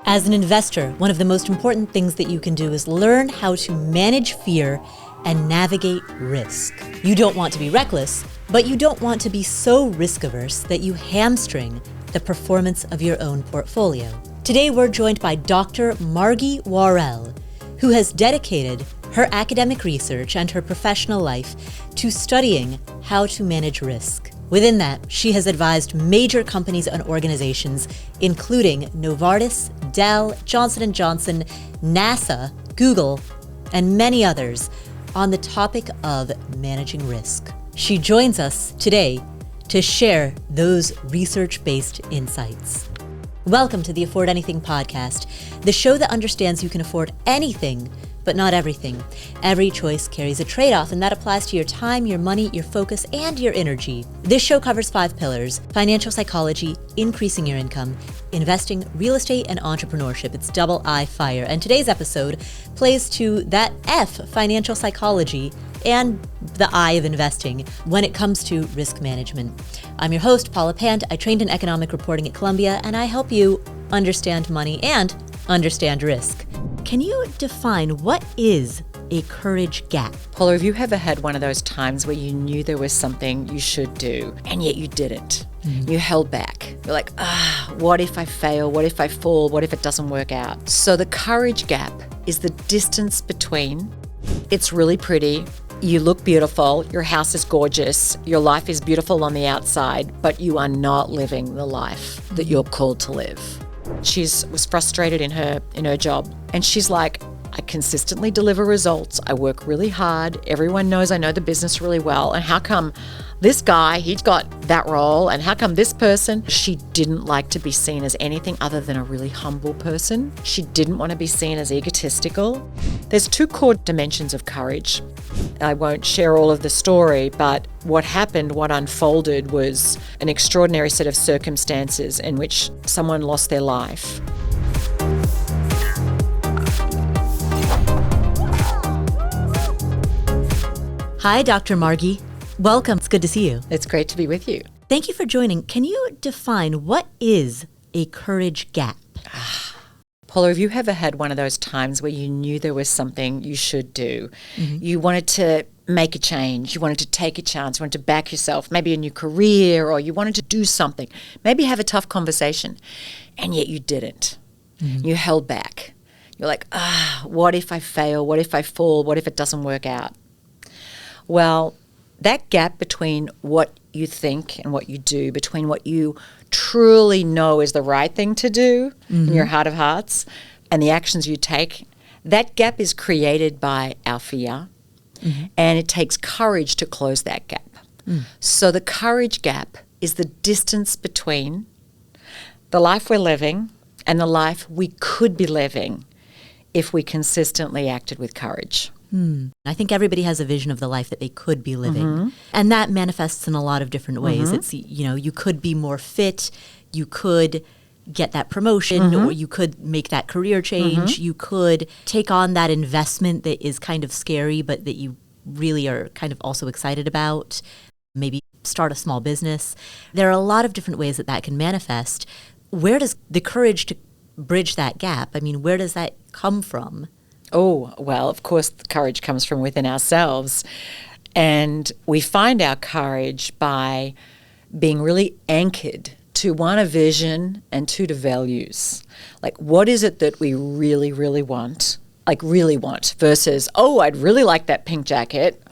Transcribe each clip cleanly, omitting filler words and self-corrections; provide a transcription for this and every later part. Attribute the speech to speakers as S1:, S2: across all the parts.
S1: As an investor, one of the most important things that you can do is learn how to manage fear and navigate risk. You don't want to be reckless, but you don't want to be so risk-averse that you hamstring the performance of your own portfolio. Today, we're joined by Dr. Margie Warrell, who has dedicated her academic research and her professional life to studying how to manage risk. Within that, she has advised major companies and organizations, including Novartis, Dell, Johnson & Johnson, NASA, Google, and many others, on the topic of managing risk. She joins us today to share those research-based insights. Welcome to the Afford Anything podcast, the show that understands you can afford anything, but not everything. Every choice carries a trade-off, and that applies to your time, your money, your focus, and your energy. This show covers 5 pillars: financial psychology, increasing your income, investing, real estate, and entrepreneurship. It's double I fire. And today's episode plays to that F, financial psychology, and the I of investing when it comes to risk management. I'm your host, Paula Pant. I trained in economic reporting at Columbia, and I help you understand money and understand risk. Can you define what is a courage gap?
S2: Paula, have you ever had one of those times where you knew there was something you should do and yet you didn't? You held back. You're like, what if I fail? What if I fall? What if it doesn't work out? So the courage gap is the distance between it's really pretty, you look beautiful, your house is gorgeous, your life is beautiful on the outside, but you are not living the life that you're called to live. She was frustrated in her job, and she's like, I consistently deliver results. I work really hard. Everyone knows I know the business really well. And how come this guy, he's got that role, and how come this person? She didn't like to be seen as anything other than a really humble person. She didn't want to be seen as egotistical. There's 2 core dimensions of courage. I won't share all of the story, but what happened, what unfolded was an extraordinary set of circumstances in which someone lost their life.
S1: Hi, Dr. Margie. Welcome. It's good to see you.
S2: It's great to be with you.
S1: Thank you for joining. Can you define what is a courage gap?
S2: Paula, have you ever had one of those times where you knew there was something you should do? You wanted to make a change. You wanted to take a chance. You wanted to back yourself, maybe a new career, or you wanted to do something, maybe have a tough conversation, and yet you didn't. You held back. You're like, what if I fail? What if I fall? What if it doesn't work out? Well, that gap between what you think and what you do, between what you truly know is the right thing to do in your heart of hearts and the actions you take, that gap is created by our fear, and it takes courage to close that gap. So the courage gap is the distance between the life we're living and the life we could be living if we consistently acted with courage.
S1: I think everybody has a vision of the life that they could be living. And that manifests in a lot of different ways. It's, you could be more fit, you could get that promotion, or you could make that career change, you could take on that investment that is kind of scary, but that you really are kind of also excited about, maybe start a small business. There are a lot of different ways that that can manifest. Where does the courage to bridge that gap, where does that come from?
S2: Oh, well, of course, the courage comes from within ourselves. And we find our courage by being really anchored to, 1, a vision, and 2, to values. Like, what is it that we really, really want? Like, really want versus, I'd really like that pink jacket.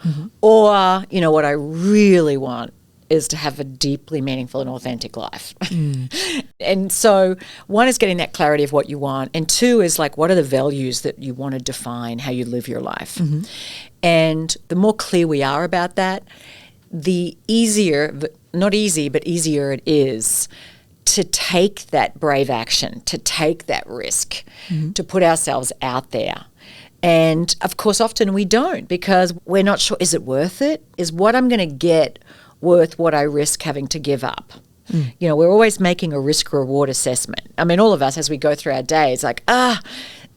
S2: Or, what I really want is to have a deeply meaningful and authentic life. And so 1 is getting that clarity of what you want, and 2 is like, what are the values that you want to define how you live your life? And the more clear we are about that, the easier, not easy, but easier it is to take that brave action, to take that risk, to put ourselves out there. And of course, often we don't, because we're not sure, is it worth it? Is what I'm going to get worth what I risk having to give up? We're always making a risk-reward assessment. All of us, as we go through our days, like,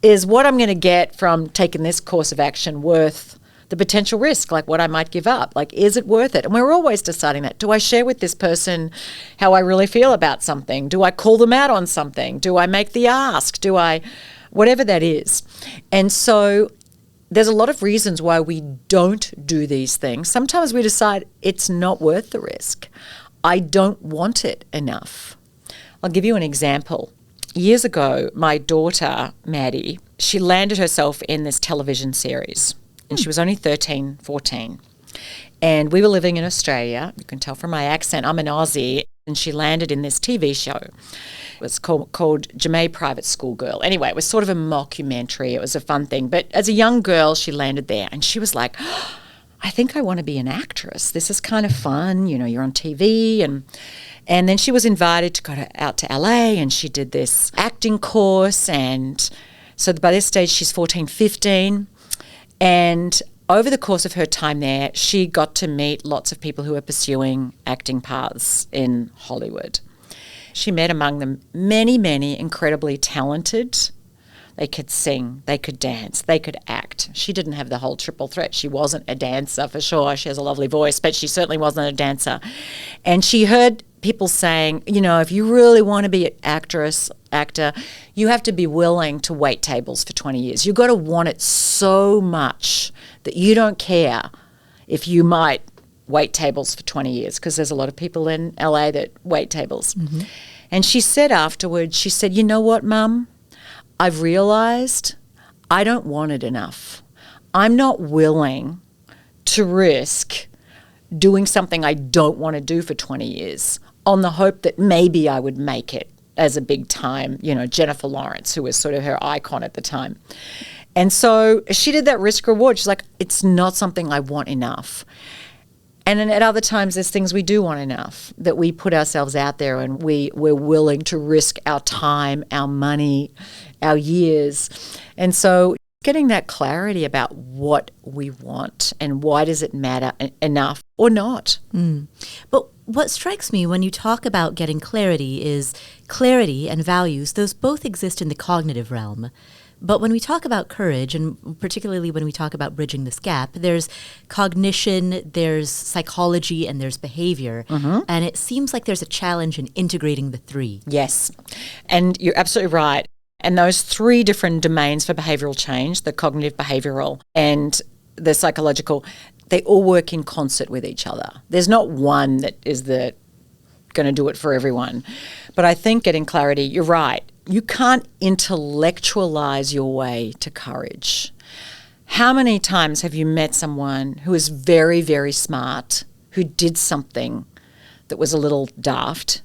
S2: is what I'm going to get from taking this course of action worth the potential risk, like what I might give up. Like, is it worth it? And we're always deciding that. Do I share with this person how I really feel about something? Do I call them out on something? Do I make the ask? Do I, whatever that is. And so there's a lot of reasons why we don't do these things. Sometimes we decide it's not worth the risk. I don't want it enough. I'll give you an example. Years ago, my daughter, Maddie, she landed herself in this television series, and she was only 13, 14. And we were living in Australia. You can tell from my accent, I'm an Aussie, and she landed in this TV show. It was called Jemay Private School Girl. Anyway, it was sort of a mockumentary. It was a fun thing. But as a young girl, she landed there, and she was like, oh, I think I want to be an actress. This is kind of fun. You know, you're on TV. And then she was invited to go out to LA, and she did this acting course. And so by this stage, she's 14, 15. And over the course of her time there, she got to meet lots of people who were pursuing acting paths in Hollywood. She met among them many, many incredibly talented. They could sing, they could dance, they could act. She didn't have the whole triple threat. She wasn't a dancer for sure. She has a lovely voice, but she certainly wasn't a dancer. And she heard people saying, you know, if you really want to be an actor, you have to be willing to wait tables for 20 years. You've got to want it so much that you don't care if you might wait tables for 20 years, because there's a lot of people in LA that wait tables. Mm-hmm. And she said afterwards, she said, you know what, Mum? I've realized I don't want it enough. I'm not willing to risk doing something I don't want to do for 20 years on the hope that maybe I would make it as a big time, you know, Jennifer Lawrence, who was sort of her icon at the time. And so she did that risk reward. She's like, it's not something I want enough. And then at other times, there's things we do want enough, that we put ourselves out there and we're willing to risk our time, our money, our years. And so getting that clarity about what we want and why does it matter enough or not.
S1: But what strikes me when you talk about getting clarity is clarity and values, those both exist in the cognitive realm. But when we talk about courage, and particularly when we talk about bridging this gap, there's cognition, there's psychology, and there's behavior. Mm-hmm. And it seems like there's a challenge in integrating the three.
S2: Yes. And you're absolutely right. And those three different domains for behavioral change, the cognitive behavioral and the psychological, they all work in concert with each other. There's not one that is going to do it for everyone. But I think getting clarity, you're right. You can't intellectualize your way to courage. How many times have you met someone who is very, very smart, who did something that was a little daft?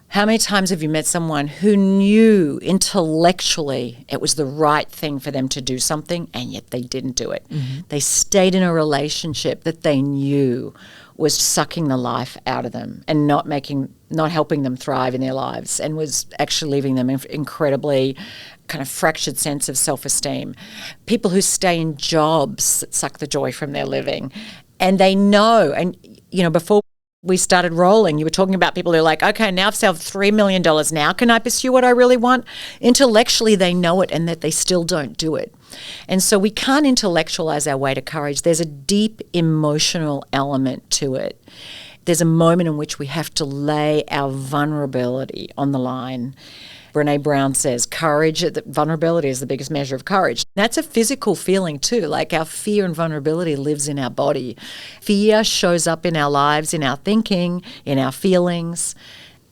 S2: How many times have you met someone who knew intellectually it was the right thing for them to do something, and yet they didn't do it? Mm-hmm. They stayed in a relationship that they knew was sucking the life out of them and not helping them thrive in their lives, and was actually leaving them incredibly kind of fractured sense of self-esteem. People who stay in jobs that suck the joy from their living, and they know, and you know, before we started rolling, you were talking about people who are like, okay, now I've saved $3 million. Now can I pursue what I really want? Intellectually, they know it, and that they still don't do it. And so we can't intellectualize our way to courage. There's a deep emotional element to it. There's a moment in which we have to lay our vulnerability on the line. Brené Brown says vulnerability is the biggest measure of courage. That's a physical feeling too, like our fear and vulnerability lives in our body. Fear shows up in our lives, in our thinking, in our feelings,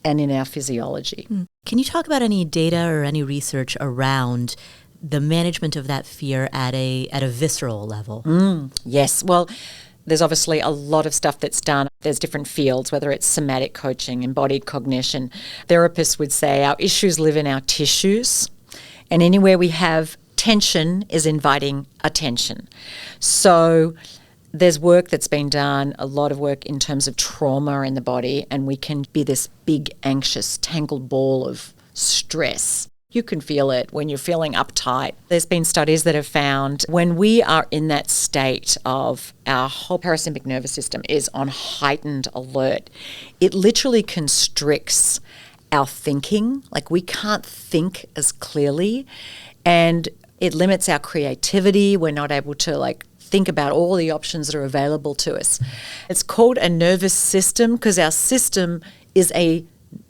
S2: and in our physiology.
S1: Can you talk about any data or any research around the management of that fear at a visceral level?
S2: Yes. Well, there's obviously a lot of stuff that's done. There's different fields, whether it's somatic coaching, embodied cognition. Therapists would say our issues live in our tissues, and anywhere we have tension is inviting attention. So there's work that's been done, a lot of work in terms of trauma in the body, and we can be this big, anxious, tangled ball of stress. You can feel it when you're feeling uptight. There's been studies that have found when we are in that state of our whole parasympathetic nervous system is on heightened alert, it literally constricts our thinking. Like, we can't think as clearly, and it limits our creativity. We're not able to think about all the options that are available to us. It's called a nervous system because our system is a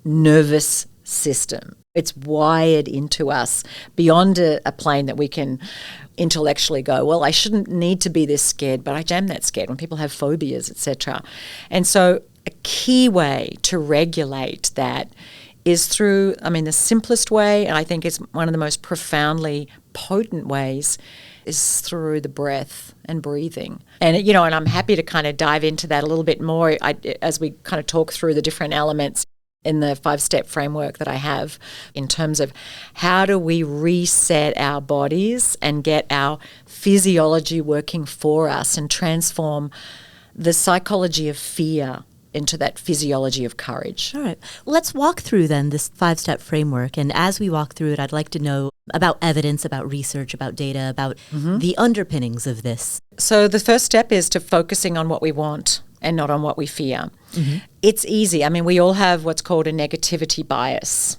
S2: nervous system. It's wired into us beyond a plane that we can intellectually go, well, I shouldn't need to be this scared, but I am that scared when people have phobias, etc. And so a key way to regulate that is through, the simplest way, and I think it's one of the most profoundly potent ways, is through the breath and breathing. And, and I'm happy to kind of dive into that a little bit more as we kind of talk through the different elements in the 5-step framework that I have in terms of how do we reset our bodies and get our physiology working for us and transform the psychology of fear into that physiology of courage.
S1: All right. Let's walk through then this 5-step framework. And as we walk through it, I'd like to know about evidence, about research, about data, about the underpinnings of this.
S2: So the first step is to focusing on what we want and not on what we fear. It's easy. We all have what's called a negativity bias.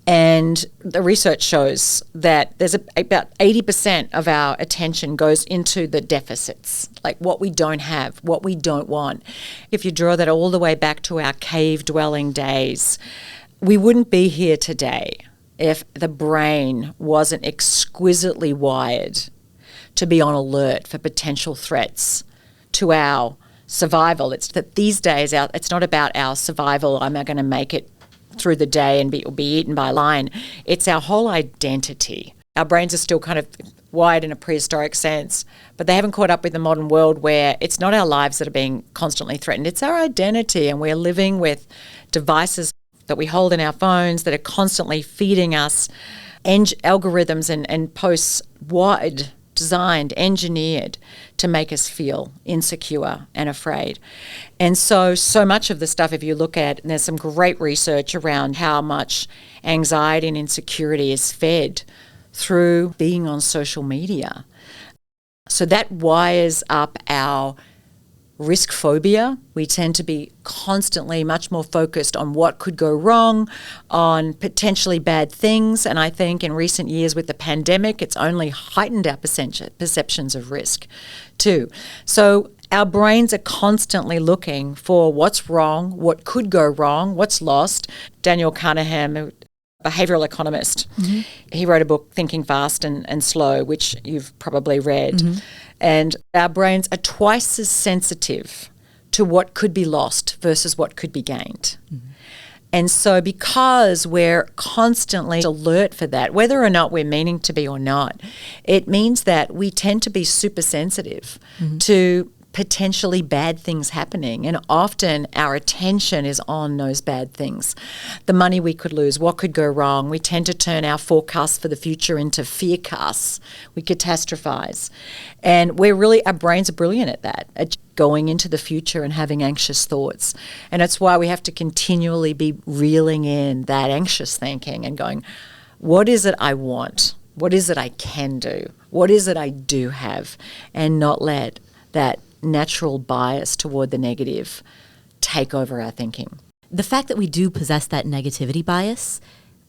S2: And the research shows that there's about 80% of our attention goes into the deficits, like what we don't have, what we don't want. If you draw that all the way back to our cave-dwelling days, we wouldn't be here today if the brain wasn't exquisitely wired to be on alert for potential threats to our survival. It's that these days, it's not about our survival, am I going to make it through the day and be eaten by a lion. It's our whole identity. Our brains are still kind of wired in a prehistoric sense, but they haven't caught up with the modern world where it's not our lives that are being constantly threatened. It's our identity, and we're living with devices that we hold in our phones that are constantly feeding us algorithms and posts designed, engineered to make us feel insecure and afraid. And so much of the stuff, if you look at, and there's some great research around how much anxiety and insecurity is fed through being on social media. So that wires up our risk phobia. We tend to be constantly much more focused on what could go wrong, on potentially bad things. And I think in recent years with the pandemic, it's only heightened our perceptions of risk too. So our brains are constantly looking for what's wrong, what could go wrong, what's lost. Daniel Kahneman, behavioral economist, he wrote a book, Thinking Fast and Slow, which you've probably read. And our brains are twice as sensitive to what could be lost versus what could be gained. And so because we're constantly alert for that, whether or not we're meaning to be or not, it means that we tend to be super sensitive to potentially bad things happening, and often our attention is on those bad things. The money we could lose, what could go wrong. We tend to turn our forecasts for the future into fear casts. We catastrophize. And our brains are brilliant at that, at going into the future and having anxious thoughts. And that's why we have to continually be reeling in that anxious thinking and going, what is it I want? What is it I can do? What is it I do have? And not let that natural bias toward the negative take over our thinking.
S1: The fact that we do possess that negativity bias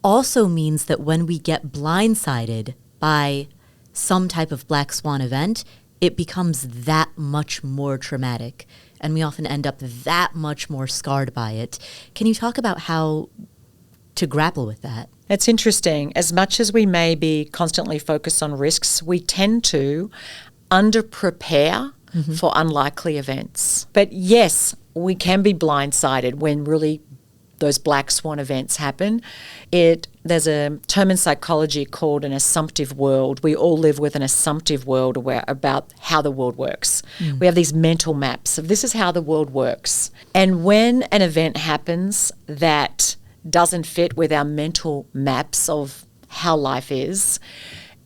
S1: also means that when we get blindsided by some type of black swan event, it becomes that much more traumatic, and we often end up that much more scarred by it. Can you talk about how to grapple with that?
S2: It's interesting. As much as we may be constantly focused on risks, we tend to under-prepare for unlikely events. But yes, we can be blindsided when really those black swan events happen. There's a term in psychology called an assumptive world. We all live with an assumptive world about how the world works. We have these mental maps of this is how the world works. And when an event happens that doesn't fit with our mental maps of how life is,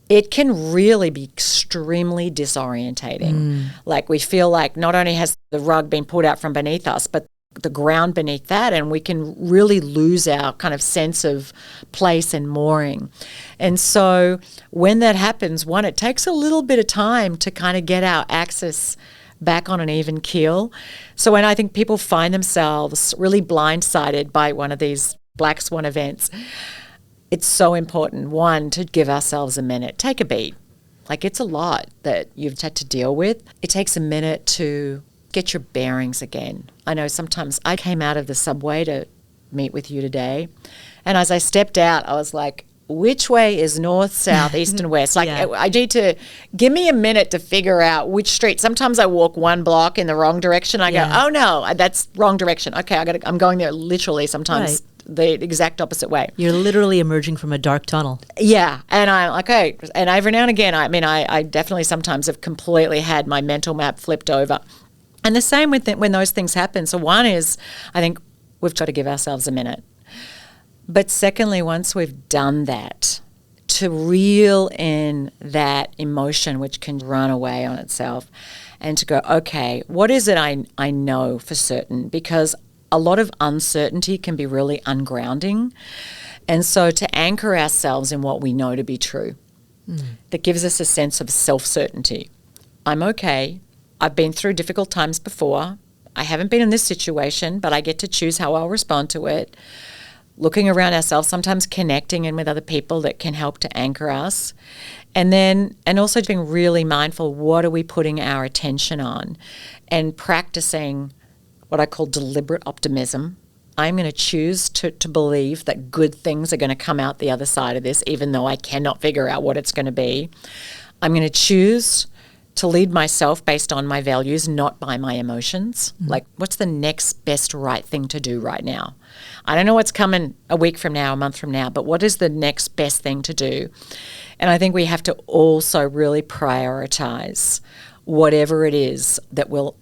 S2: it can really be extremely disorientating. Like we feel like not only has the rug been pulled out from beneath us, but the ground beneath that, and we can really lose our kind of sense of place and mooring. And so when that happens, it takes a little bit of time to kind of get our axis back on an even keel. So when I think people find themselves really blindsided by one of these black swan events, it's so important, one, to give ourselves a minute, take a beat, Like, it's a lot that you've had to deal with. It takes a minute to get your bearings again. I know sometimes I came out of the subway to meet with you today, and as I stepped out, I was like, which way is north, south, east, and west? Like,
S1: Yeah.
S2: I need to give me a minute to figure out which street. Sometimes I walk one block in the wrong direction. I go, oh no, that's wrong direction. Okay, I'm going there literally sometimes the exact opposite way.
S1: You're literally emerging from a dark tunnel.
S2: Yeah, and I'm like, okay, and every now and again, I definitely sometimes have completely had my mental map flipped over. And the same with when those things happen. So one is, I think we've got to give ourselves a minute. But secondly, once we've done that, to reel in that emotion which can run away on itself and to go, okay, what is it I know for certain? Because a lot of uncertainty can be really ungrounding. And so to anchor ourselves in what we know to be true, that gives us a sense of self-certainty. I'm okay. I've been through difficult times before. I haven't been in this situation, but I get to choose how I'll respond to it. Looking around ourselves, sometimes connecting in with other people that can help to anchor us. And also being really mindful, what are we putting our attention on? And practicing what I call deliberate optimism. I'm going to choose to believe that good things are going to come out the other side of this, even though I cannot figure out what it's going to be. I'm going to choose to lead myself based on my values, not by my emotions. Like, what's the next best right thing to do right now? I don't know what's coming a week from now, a month from now, but what is the next best thing to do? And I think we have to also really prioritize whatever it is that will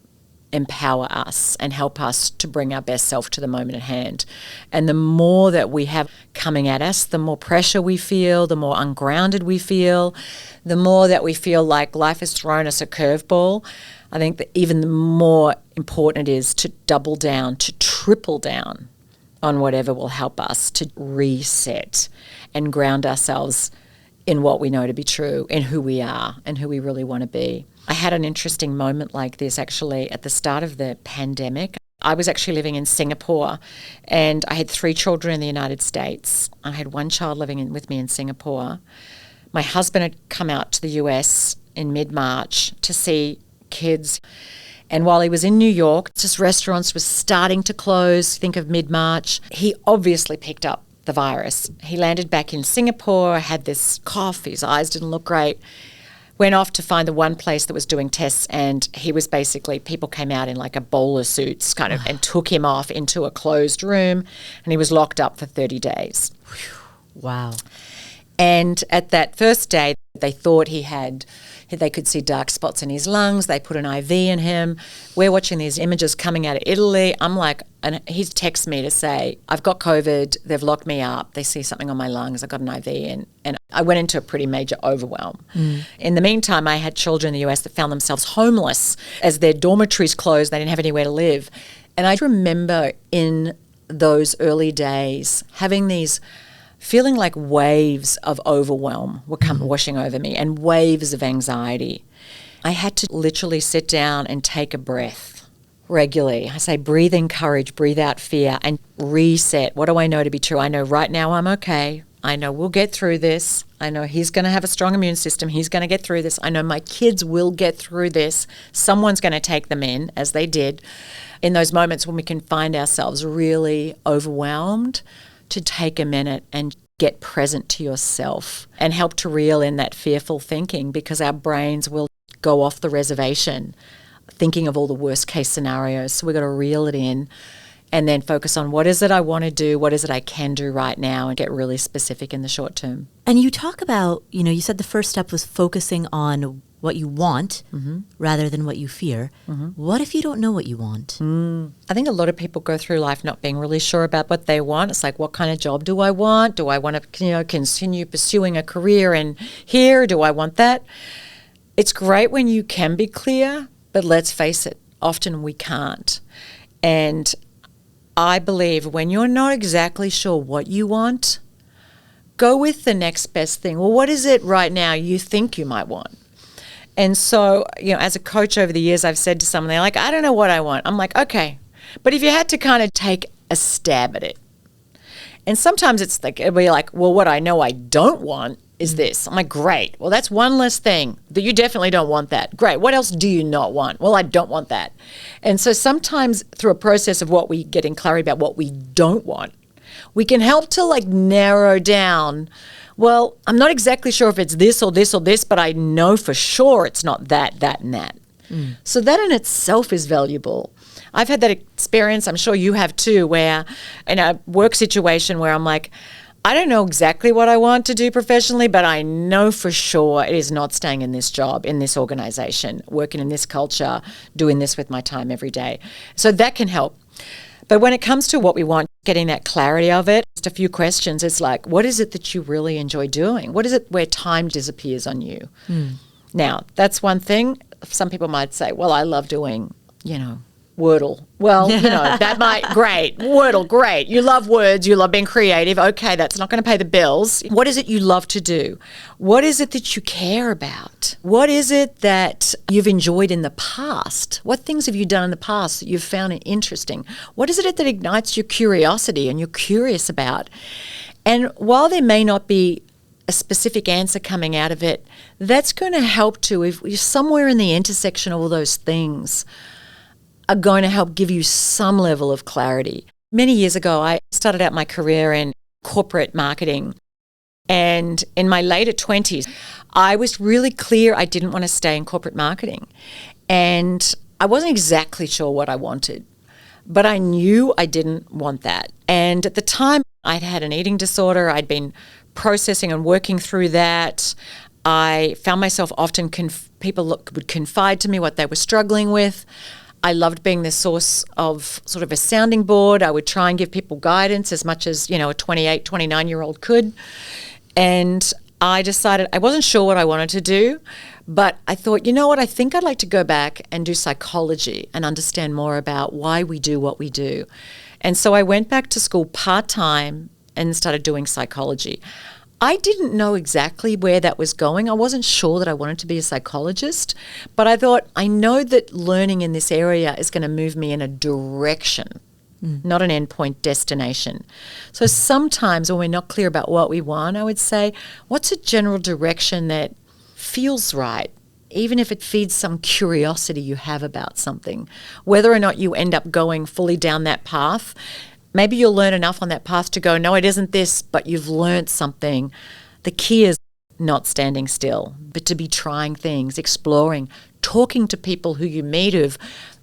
S2: empower us and help us to bring our best self to the moment at hand. And the more that we have coming at us, the more pressure we feel, the more ungrounded we feel, the more that we feel like life has thrown us a curveball. I think that even the more important it is to double down, to triple down on whatever will help us to reset and ground ourselves in what we know to be true, in who we are and who we really want to be. I had an interesting moment like this actually at the start of the pandemic. I was actually living in Singapore and I had 3 children in the United States. I had 1 child living with me in Singapore. My husband had come out to the US in mid-March to see kids. And while he was in New York, just restaurants were starting to close, think of mid-March, he obviously picked up the virus. He landed back in Singapore, had this cough, his eyes didn't look great, went off to find the one place that was doing tests, and he was basically, people came out in like a bowler suits kind of and took him off into a closed room, and he was locked up for 30 days.
S1: Wow.
S2: And at that first day, they thought they could see dark spots in his lungs. They put an IV in him. We're watching these images coming out of Italy. I'm like, and he's texted me to say, I've got COVID. They've locked me up. They see something on my lungs. I've got an IV. And I went into a pretty major overwhelm. In the meantime, I had children in the US that found themselves homeless as their dormitories closed. They didn't have anywhere to live. And I remember in those early days having these feeling like waves of overwhelm were washing over me and waves of anxiety. I had to literally sit down and take a breath regularly. I say breathe in courage, breathe out fear, and reset. What do I know to be true? I know right now I'm okay. I know we'll get through this. I know he's going to have a strong immune system. He's going to get through this. I know my kids will get through this. Someone's going to take them in, as they did. In those moments when we can find ourselves really overwhelmed, to take a minute and get present to yourself and help to reel in that fearful thinking, because our brains will go off the reservation thinking of all the worst case scenarios. So we've got to reel it in and then focus on what is it I want to do, what is it I can do right now, and get really specific in the short term.
S1: And you talk about, you said the first step was focusing on what you want rather than what you fear. What if you don't know what you want?
S2: I think a lot of people go through life not being really sure about what they want. It's like, what kind of job do I want? Do I want to continue pursuing a career in here? Do I want that? It's great when you can be clear, but let's face it, often we can't. And I believe when you're not exactly sure what you want, go with the next best thing. Well, what is it right now you think you might want? And so, as a coach over the years, I've said to someone, they're like, I don't know what I want. I'm like, okay. But if you had to kind of take a stab at it, and sometimes it'll be like, well, what I know I don't want is this. I'm like, great. Well, that's one less thing that you definitely don't want that. Great. What else do you not want? Well, I don't want that. And so sometimes through a process of what we get in clarity about what we don't want, we can help to like narrow down, well, I'm not exactly sure if it's this or this or this, but I know for sure it's not that, that, and that. So that in itself is valuable. I've had that experience, I'm sure you have too, where in a work situation where I'm like, I don't know exactly what I want to do professionally, but I know for sure it is not staying in this job, in this organization, working in this culture, doing this with my time every day. So that can help. But when it comes to what we want, getting that clarity of it, just a few questions. It's like, what is it that you really enjoy doing? What is it where time disappears on you? Now, that's one thing. Some people might say, well, I love doing, Wordle. Well, that might, great. Wordle, great. You love words. You love being creative. Okay, that's not going to pay the bills. What is it you love to do? What is it that you care about? What is it that you've enjoyed in the past? What things have you done in the past that you've found interesting? What is it that ignites your curiosity and you're curious about? And while there may not be a specific answer coming out of it, that's going to help too. If you're somewhere in the intersection of all those things, are going to help give you some level of clarity. Many years ago, I started out my career in corporate marketing. And in my later 20s, I was really clear I didn't want to stay in corporate marketing. And I wasn't exactly sure what I wanted, but I knew I didn't want that. And at the time, I'd had an eating disorder. I'd been processing and working through that. I found myself often, people would confide to me what they were struggling with. I loved being the source of sort of a sounding board. I would try and give people guidance as much as, a 28, 29-year-old could. And I decided I wasn't sure what I wanted to do, but I thought, you know what, I think I'd like to go back and do psychology and understand more about why we do what we do. And so I went back to school part-time and started doing psychology. I didn't know exactly where that was going. I wasn't sure that I wanted to be a psychologist, but I thought, I know that learning in this area is going to move me in a direction, not an endpoint destination. So sometimes when we're not clear about what we want, I would say, what's a general direction that feels right? Even if it feeds some curiosity you have about something, whether or not you end up going fully down that path. Maybe you'll learn enough on that path to go, no, it isn't this, but you've learned something. The key is not standing still, but to be trying things, exploring, talking to people who you meet who've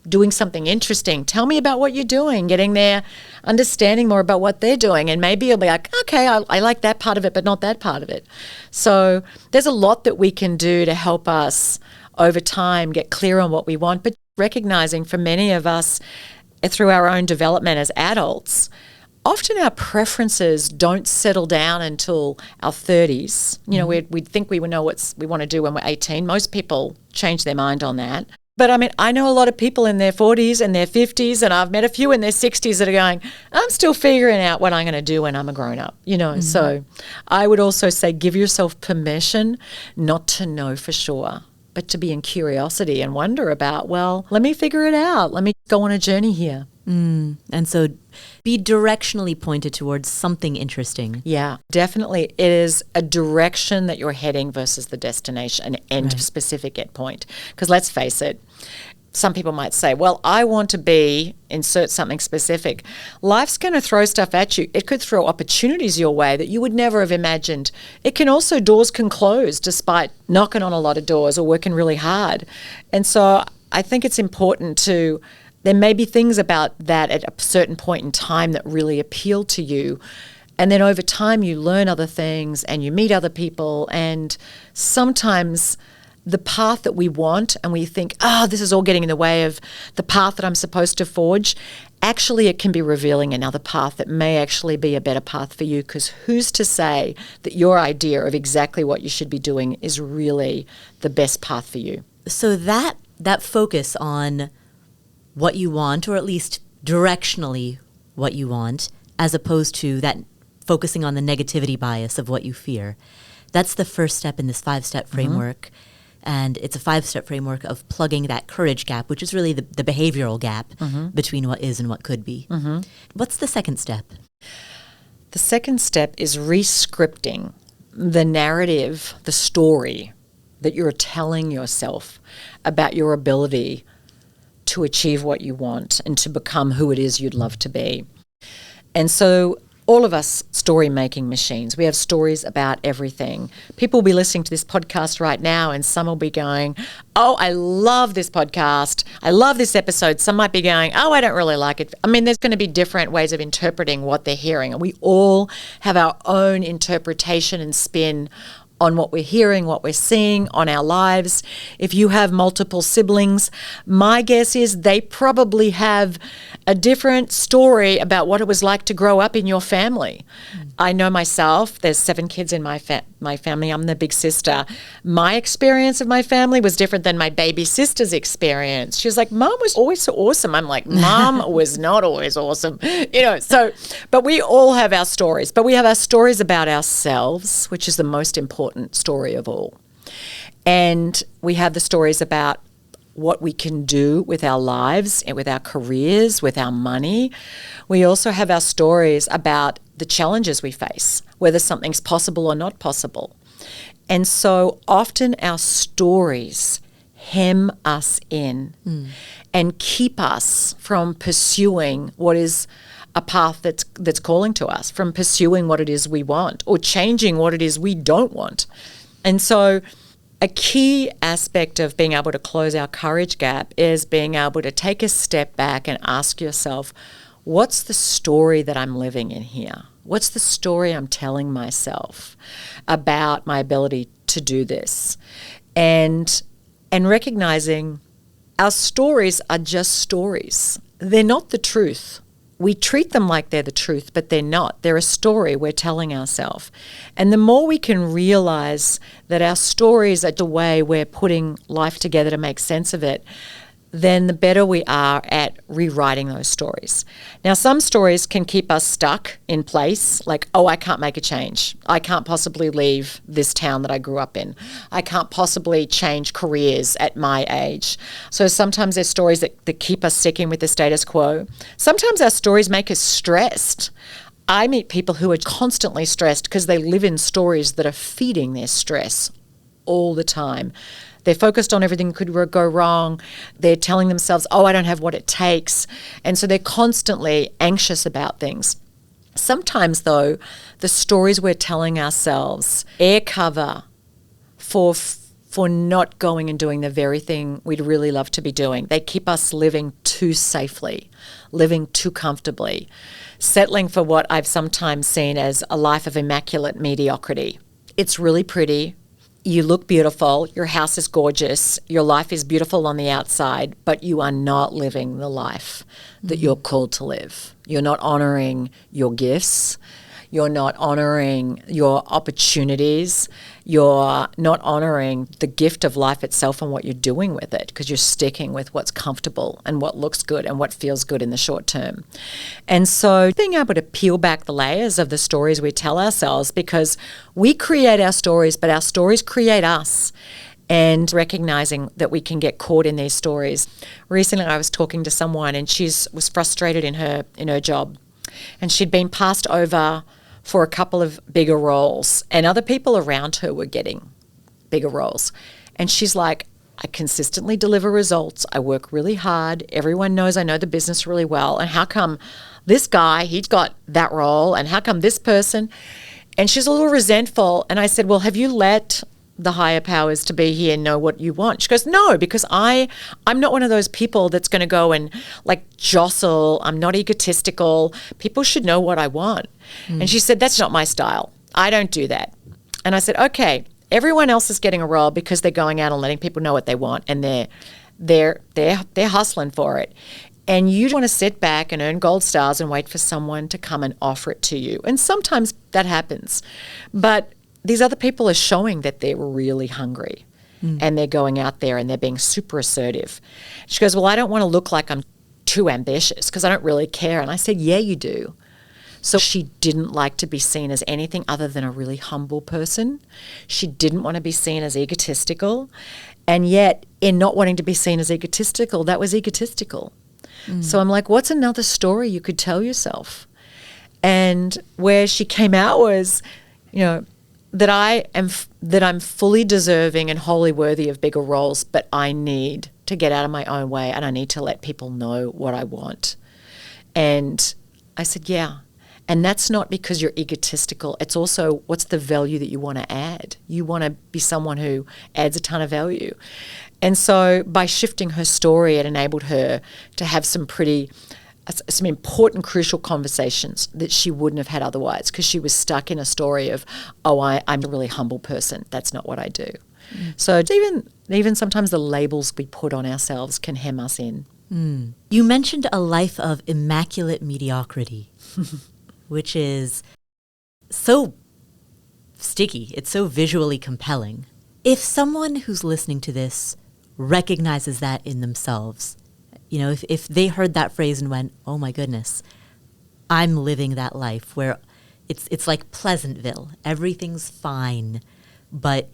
S2: doing something interesting. Tell me about what you're doing, getting there, understanding more about what they're doing. And maybe you'll be like, okay, I like that part of it, but not that part of it. So there's a lot that we can do to help us over time get clear on what we want, but recognizing for many of us, through our own development as adults, often our preferences don't settle down until our 30s. We think we know what we want to do when we're 18. Most people change their mind on that. But I know a lot of people in their 40s and their 50s, and I've met a few in their 60s that are going, I'm still figuring out what I'm going to do when I'm a grown-up, So I would also say give yourself permission not to know for sure, but to be in curiosity and wonder about, well, let me figure it out. Let me go on a journey here.
S1: And so be directionally pointed towards something interesting.
S2: Yeah, definitely. It is a direction that you're heading versus the destination, an end specific end point. Because let's face it, some people might say, well, I want to be, insert something specific. Life's going to throw stuff at you. It could throw opportunities your way that you would never have imagined. It can also, doors can close despite knocking on a lot of doors or working really hard. And so I think it's important there may be things about that at a certain point in time that really appeal to you. And then over time you learn other things and you meet other people, and sometimes the path that we want and we think, this is all getting in the way of the path that I'm supposed to forge, actually it can be revealing another path that may actually be a better path for you, because who's to say that your idea of exactly what you should be doing is really the best path for you?
S1: So that focus on what you want, or at least directionally what you want, as opposed to that focusing on the negativity bias of what you fear, that's the first step in this 5-step framework. And it's a 5-step framework of plugging that courage gap, which is really the behavioral gap between what is and what could be. What's the second step?
S2: The second step is re-scripting the narrative, the story that you're telling yourself about your ability to achieve what you want and to become who it is you'd love to be. And so all of us story-making machines, we have stories about everything. People will be listening to this podcast right now and some will be going, oh, I love this podcast. I love this episode. Some might be going, oh, I don't really like it. I mean, there's going to be different ways of interpreting what they're hearing. And we all have our own interpretation and spin on what we're hearing, what we're seeing, on our lives. If you have multiple siblings, my guess is they probably have a different story about what it was like to grow up in your family. I know myself, there's 7 kids in my family. I'm the big sister. My experience of my family was different than my baby sister's experience. She was like, Mom was always so awesome. I'm like, Mom was not always awesome. But we all have our stories. But we have our stories about ourselves, which is the most important story of all. And we have the stories about what we can do with our lives and with our careers, with our money. We also have our stories about the challenges we face, whether something's possible or not possible. And so often our stories hem us in and keep us from pursuing what is a path that's calling to us, from pursuing what it is we want or changing what it is we don't want. And so a key aspect of being able to close our courage gap is being able to take a step back and ask yourself, what's the story that I'm living in here? What's the story I'm telling myself about my ability to do this? And recognizing our stories are just stories. They're not the truth. We treat them like they're the truth, but they're not. They're a story we're telling ourselves. And the more we can realize that our stories are the way we're putting life together to make sense of it, then the better we are at rewriting those stories. Now, some stories can keep us stuck in place, like, oh, I can't make a change. I can't possibly leave this town that I grew up in. I can't possibly change careers at my age. So sometimes there's stories that keep us sticking with the status quo. Sometimes our stories make us stressed. I meet people who are constantly stressed because they live in stories that are feeding their stress all the time. They're focused on everything could go wrong. They're telling themselves, oh, I don't have what it takes. And so they're constantly anxious about things. Sometimes, though, the stories we're telling ourselves air cover for not going and doing the very thing we'd really love to be doing. They keep us living too safely, living too comfortably, settling for what I've sometimes seen as a life of immaculate mediocrity. It's really pretty. You look beautiful, your house is gorgeous, your life is beautiful on the outside, but you are not living the life that you're called to live. You're not honoring your gifts. You're not honoring your opportunities. You're not honoring the gift of life itself and what you're doing with it, because you're sticking with what's comfortable and what looks good and what feels good in the short term. And so being able to peel back the layers of the stories we tell ourselves, because we create our stories, but our stories create us. And recognizing that we can get caught in these stories. Recently I was talking to someone and she was frustrated in her job. And she'd been passed over for a couple of bigger roles, and other people around her were getting bigger roles. And she's like, I consistently deliver results. I work really hard. Everyone knows I know the business really well. And how come this guy, he's got that role, and how come this person? And she's a little resentful. And I said, well, have you let the higher powers to be here know what you want? She goes, no, because I'm not one of those people that's going to go and like jostle. I'm not egotistical. People should know what I want. And she said, that's not my style. I don't do that. And I said, okay, everyone else is getting a role because they're going out and letting people know what they want, and they're hustling for it. And you want to sit back and earn gold stars and wait for someone to come and offer it to you. And sometimes that happens. But these other people are showing that they're really hungry and they're going out there and they're being super assertive. She goes, well, I don't want to look like I'm too ambitious because I don't really care. And I said, yeah, you do. So she didn't like to be seen as anything other than a really humble person. She didn't want to be seen as egotistical. And yet, in not wanting to be seen as egotistical, that was egotistical. So I'm like, what's another story you could tell yourself? And where she came out was, that I'm fully deserving and wholly worthy of bigger roles, but I need to get out of my own way and I need to let people know what I want. And I said, yeah. And that's not because you're egotistical. It's also, what's the value that you want to add? You want to be someone who adds a ton of value. And so by shifting her story, it enabled her to have some important, crucial conversations that she wouldn't have had otherwise, because she was stuck in a story of, I'm a really humble person. That's not what I do. So even sometimes the labels we put on ourselves can hem us in.
S1: You mentioned a life of immaculate mediocrity, which is so sticky. It's so visually compelling. If someone who's listening to this recognizes that in themselves, if they heard that phrase and went, oh my goodness, I'm living that life where it's like Pleasantville. Everything's fine, but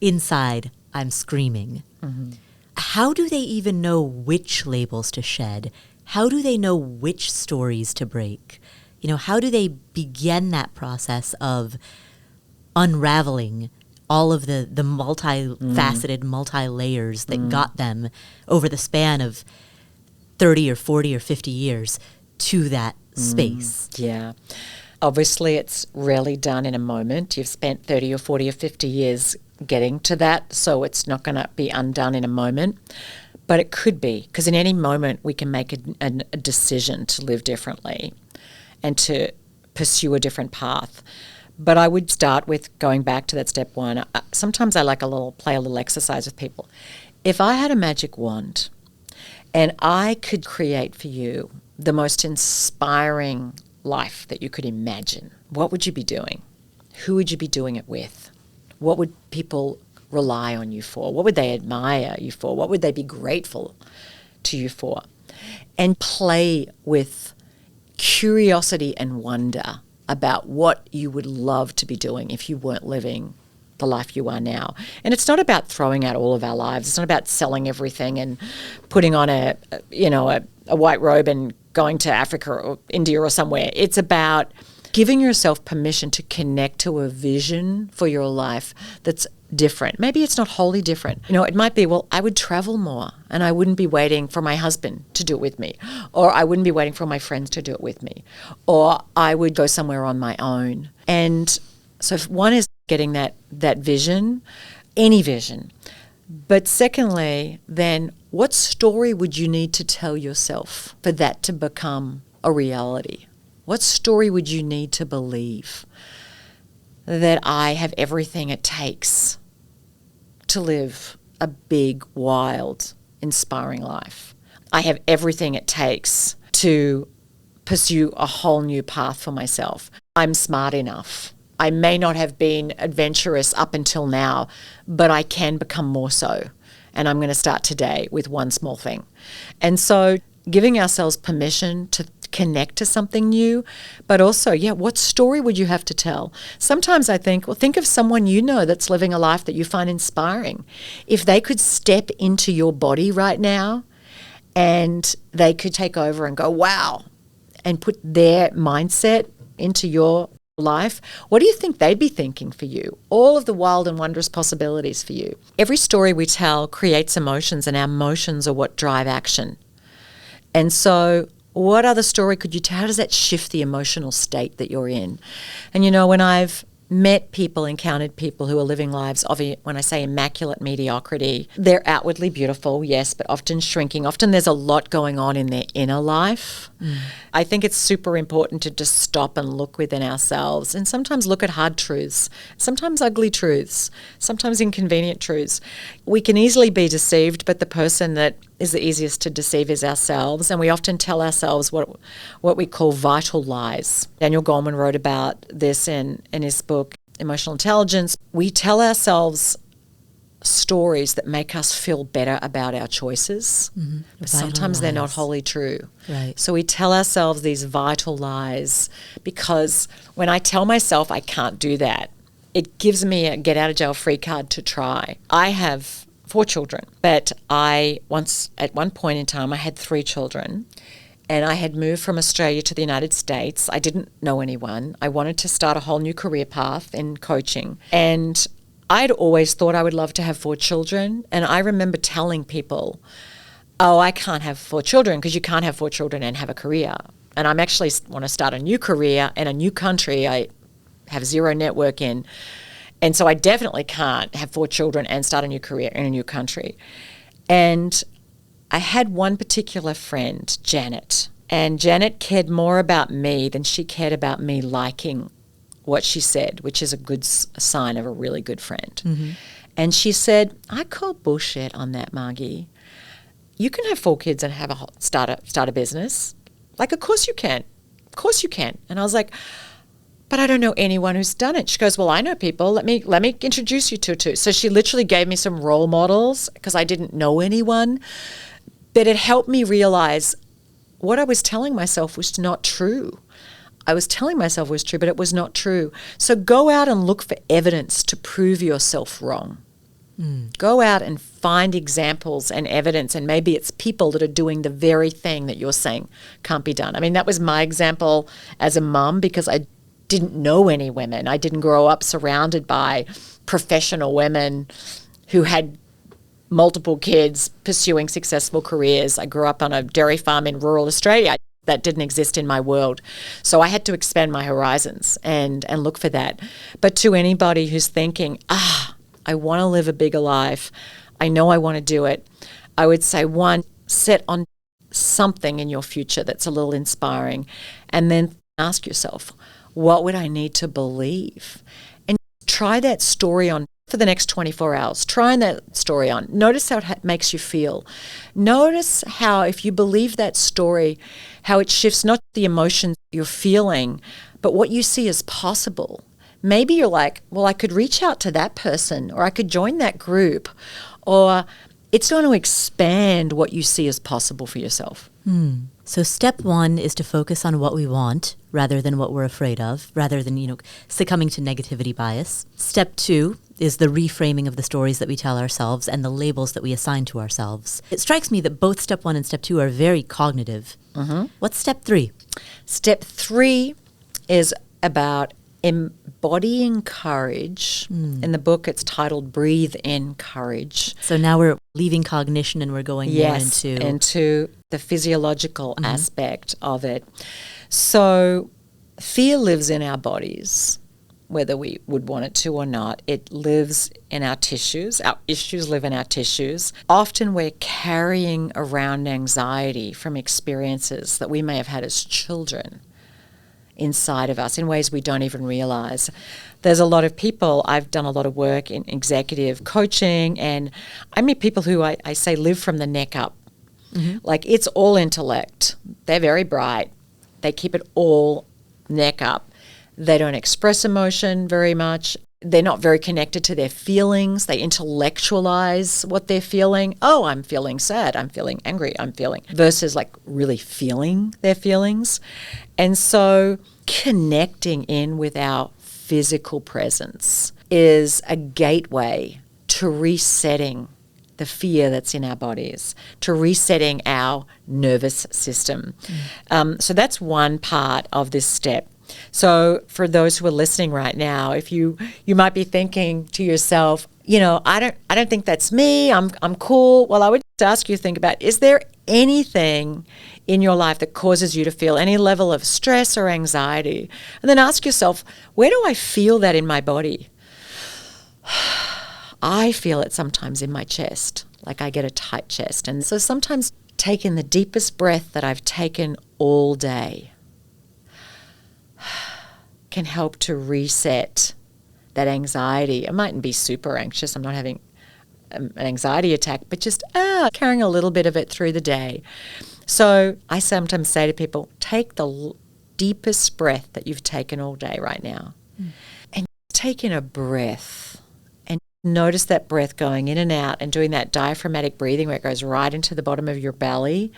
S1: inside I'm screaming. Mm-hmm. How do they even know which labels to shed? How do they know which stories to break? How do they begin that process of unraveling all of the multifaceted, multi-layers that got them over the span of 30 or 40 or 50 years to that space?
S2: Yeah. Obviously, it's rarely done in a moment. You've spent 30 or 40 or 50 years getting to that, so it's not going to be undone in a moment. But it could be, because in any moment we can make a decision to live differently and to pursue a different path. But I would start with going back to that step one. Sometimes I play a little exercise with people. If I had a magic wand and I could create for you the most inspiring life that you could imagine, what would you be doing? Who would you be doing it with? What would people rely on you for? What would they admire you for? What would they be grateful to you for? And play with curiosity and wonder about what you would love to be doing if you weren't living the life you are now. And it's not about throwing out all of our lives. It's not about selling everything and putting on a white robe and going to Africa or India or somewhere. It's about giving yourself permission to connect to a vision for your life that's different. Maybe it's not wholly different. It might be, I would travel more and I wouldn't be waiting for my husband to do it with me, or I wouldn't be waiting for my friends to do it with me, or I would go somewhere on my own. And so if one is getting that vision, any vision. But secondly, then what story would you need to tell yourself for that to become a reality? What story would you need to believe? That I have everything it takes to live a big, wild, inspiring life. I have everything it takes to pursue a whole new path for myself. I'm smart enough. I may not have been adventurous up until now, but I can become more so. And I'm going to start today with one small thing. And so giving ourselves permission to connect to something new, but also, what story would you have to tell? Sometimes I think, think of someone that's living a life that you find inspiring. If they could step into your body right now and they could take over and go, wow, and put their mindset into your life, what do you think they'd be thinking for you? All of the wild and wondrous possibilities for you. Every story we tell creates emotions, and our emotions are what drive action. And so what other story could you tell? How does that shift the emotional state that you're in? And when I've encountered people who are living lives of, when I say immaculate mediocrity, they're outwardly beautiful, yes, but often shrinking. Often there's a lot going on in their inner life. I think it's super important to just stop and look within ourselves and sometimes look at hard truths, sometimes ugly truths, sometimes inconvenient truths. We can easily be deceived, but the person that is the easiest to deceive is ourselves, and we often tell ourselves what we call vital lies. Daniel Goleman wrote about this in his book, Emotional Intelligence. We tell ourselves stories that make us feel better about our choices, but sometimes they're not wholly true.
S1: Right.
S2: So we tell ourselves these vital lies because when I tell myself I can't do that, it gives me a get-out-of-jail-free card to try. I have 4 children, but at one point in time, I had 3 children. and I had moved from Australia to the United States. I didn't know anyone. I wanted to start a whole new career path in coaching. And I'd always thought I would love to have 4 children. And I remember telling people, oh, I can't have 4 children because you can't have 4 children and have a career. And I'm actually want to start a new career in a new country I have zero network in. And so I definitely can't have 4 children and start a new career in a new country. And I had one particular friend, Janet, and Janet cared more about me than she cared about me liking what she said, which is a good sign of a really good friend. Mm-hmm. And she said, I call bullshit on that, Margie. You can have 4 kids and have start a business. Like, of course you can. Of course you can. And I was like, but I don't know anyone who's done it. She goes, well, I know people. Let me introduce you to two. So she literally gave me some role models because I didn't know anyone. But it helped me realize what I was telling myself was not true. I was telling myself it was true, but it was not true. So go out and look for evidence to prove yourself wrong. Go out and find examples and evidence, and maybe it's people that are doing the very thing that you're saying can't be done. I mean, that was my example as a mum because I didn't know any women. I didn't grow up surrounded by professional women who had multiple kids pursuing successful careers. I grew up on a dairy farm in rural Australia. That didn't exist in my world. So I had to expand my horizons and look for that. But to anybody who's thinking, I want to live a bigger life, I know I want to do it, I would say, 1, set on something in your future that's a little inspiring, and then ask yourself, what would I need to believe? And try that story on for the next 24 hours. Try that story on. Notice how it makes you feel. Notice how, if you believe that story, how it shifts not the emotions you're feeling, but what you see as possible. Maybe you're like, well, I could reach out to that person, or I could join that group, or it's going to expand what you see as possible for yourself.
S1: So step 1 is to focus on what we want rather than what we're afraid of, rather than, succumbing to negativity bias. Step 2 is the reframing of the stories that we tell ourselves and the labels that we assign to ourselves. It strikes me that both step 1 and step 2 are very cognitive. What's step 3?
S2: Step 3 is about embodying courage. In the book, it's titled Breathe in Courage.
S1: So now we're leaving cognition and we're going more
S2: into the physiological aspect of it. So fear lives in our bodies, whether we would want it to or not. It lives in our tissues. Our issues live in our tissues. Often we're carrying around anxiety from experiences that we may have had as children inside of us in ways we don't even realize. There's a lot of people, I've done a lot of work in executive coaching, and I meet people who I say live from the neck up. Like, it's all intellect. They're very bright. They keep it all neck up. They don't express emotion very much. They're not very connected to their feelings. They intellectualize what they're feeling. Oh, I'm feeling sad. I'm feeling angry. I'm feeling, versus like really feeling their feelings. And so connecting in with our physical presence is a gateway to resetting the fear that's in our bodies, to resetting our nervous system. So that's one part of this step. So for those who are listening right now, if you might be thinking to yourself, I don't think that's me. I'm cool. Well, I would just ask you to think about, is there anything in your life that causes you to feel any level of stress or anxiety? And then ask yourself, where do I feel that in my body? I feel it sometimes in my chest, like I get a tight chest. And so sometimes take in the deepest breath that I've taken all day can help to reset that anxiety. I mightn't be super anxious. I'm not having an anxiety attack, but just carrying a little bit of it through the day. So I sometimes say to people, take the deepest breath that you've taken all day right now and take in a breath and notice that breath going in and out and doing that diaphragmatic breathing where it goes right into the bottom of your belly.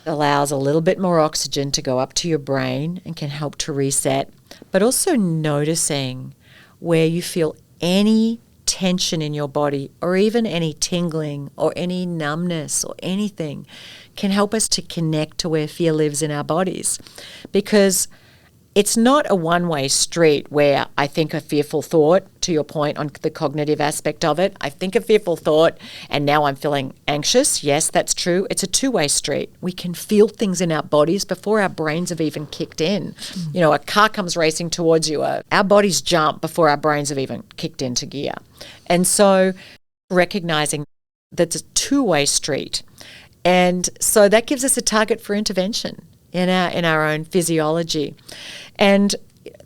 S2: It allows a little bit more oxygen to go up to your brain and can help to reset, but also noticing where you feel any tension in your body or even any tingling or any numbness or anything can help us to connect to where fear lives in our bodies. Because it's not a one-way street where I think a fearful thought, to your point on the cognitive aspect of it, I think a fearful thought and now I'm feeling anxious. Yes, that's true. It's a two-way street. We can feel things in our bodies before our brains have even kicked in. You know, a car comes racing towards you. Our bodies jump before our brains have even kicked into gear. And so recognizing that it's a two-way street. And so that gives us a target for intervention in our own physiology. And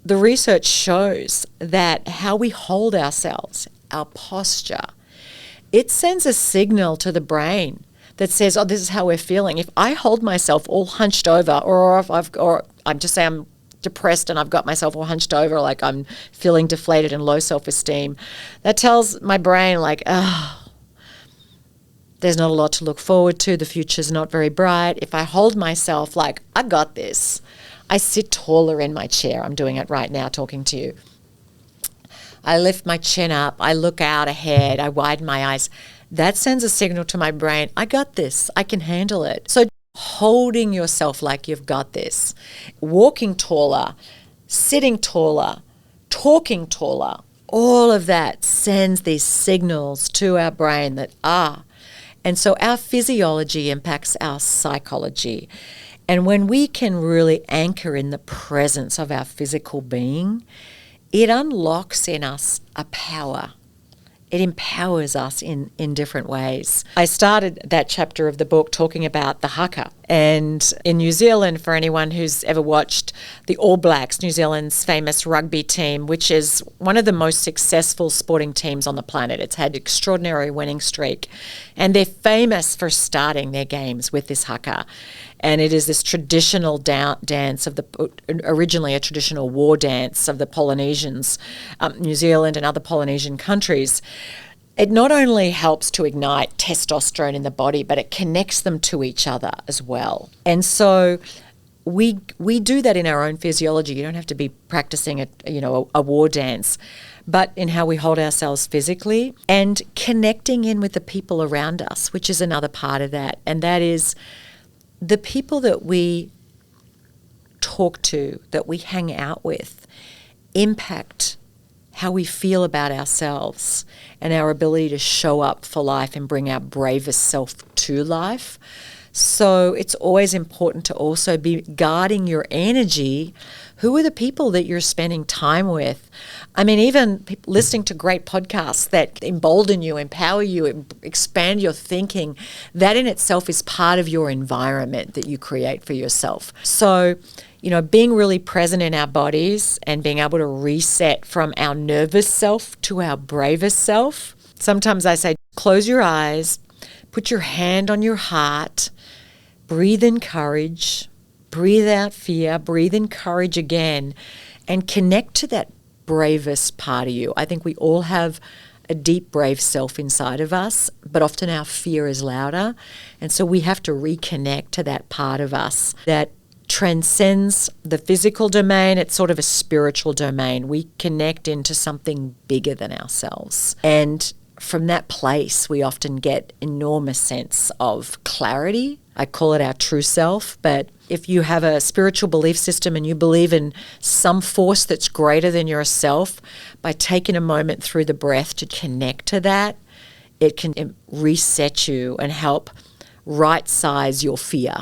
S2: the research shows that how we hold ourselves, our posture, it sends a signal to the brain that says, oh, this is how we're feeling. If I hold myself all hunched over, or I'm just saying I'm depressed and I've got myself all hunched over, like I'm feeling deflated and low self-esteem, that tells my brain like, oh, there's not a lot to look forward to. The future's not very bright. If I hold myself like, I got this, I sit taller in my chair. I'm doing it right now talking to you. I lift my chin up. I look out ahead. I widen my eyes. That sends a signal to my brain, I got this. I can handle it. So holding yourself like you've got this, walking taller, sitting taller, talking taller, all of that sends these signals to our brain that, and so our physiology impacts our psychology. And when we can really anchor in the presence of our physical being, it unlocks in us a power. It empowers us in different ways. I started that chapter of the book talking about the haka. And in New Zealand, for anyone who's ever watched the All Blacks, New Zealand's famous rugby team, which is one of the most successful sporting teams on the planet. It's had extraordinary winning streak. And they're famous for starting their games with this haka. And it is this traditional dance of originally a traditional war dance of the Polynesians, New Zealand and other Polynesian countries. It not only helps to ignite testosterone in the body, but it connects them to each other as well. And so we do that in our own physiology. You don't have to be practicing a war dance, but in how we hold ourselves physically and connecting in with the people around us, which is another part of that. And that is the people that we talk to, that we hang out with, impact how we feel about ourselves and our ability to show up for life and bring our bravest self to life. So it's always important to also be guarding your energy. Who are the people that you're spending time with? I mean, even listening to great podcasts that embolden you, empower you, expand your thinking, that in itself is part of your environment that you create for yourself. So, being really present in our bodies and being able to reset from our nervous self to our bravest self. Sometimes I say, close your eyes, put your hand on your heart, breathe in courage, breathe out fear, breathe in courage again, and connect to that bravest part of you. I think we all have a deep, brave self inside of us, but often our fear is louder. And so we have to reconnect to that part of us that transcends the physical domain. It's sort of a spiritual domain. We connect into something bigger than ourselves. And from that place, we often get enormous sense of clarity. I call it our true self, but if you have a spiritual belief system and you believe in some force that's greater than yourself, by taking a moment through the breath to connect to that, it can reset you and help right-size your fear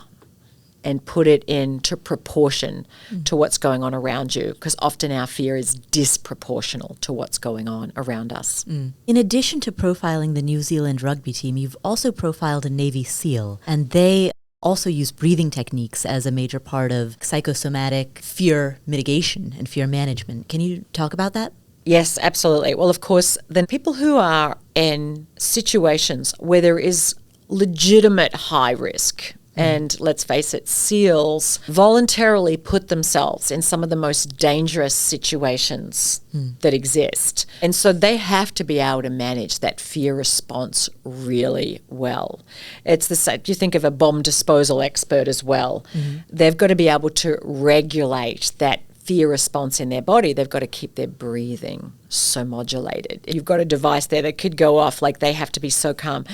S2: and put it into proportion to what's going on around you, because often our fear is disproportional to what's going on around us.
S1: In addition to profiling the New Zealand rugby team, you've also profiled a Navy SEAL, and they also use breathing techniques as a major part of psychosomatic fear mitigation and fear management. Can you talk about that?
S2: Yes, absolutely. Well, of course, then people who are in situations where there is legitimate high risk, and let's face it, SEALs voluntarily put themselves in some of the most dangerous situations that exist. And so they have to be able to manage that fear response really well. It's the same, you think of a bomb disposal expert as well. They've got to be able to regulate that fear response in their body, they've got to keep their breathing so modulated. You've got a device there that could go off, like they have to be so calm.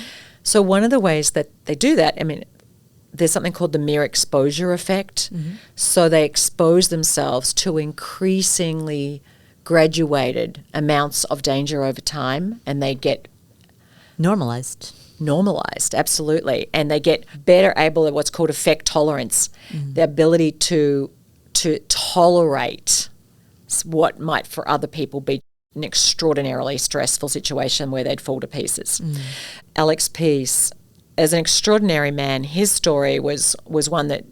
S2: So one of the ways that they do that, I mean, there's something called the mere exposure effect. Mm-hmm. So they expose themselves to increasingly graduated amounts of danger over time, and they get
S1: normalized,
S2: absolutely. And they get better able at what's called effect tolerance, the ability to tolerate what might for other people be an extraordinarily stressful situation where they'd fall to pieces. Alex Peace, as an extraordinary man, his story was one that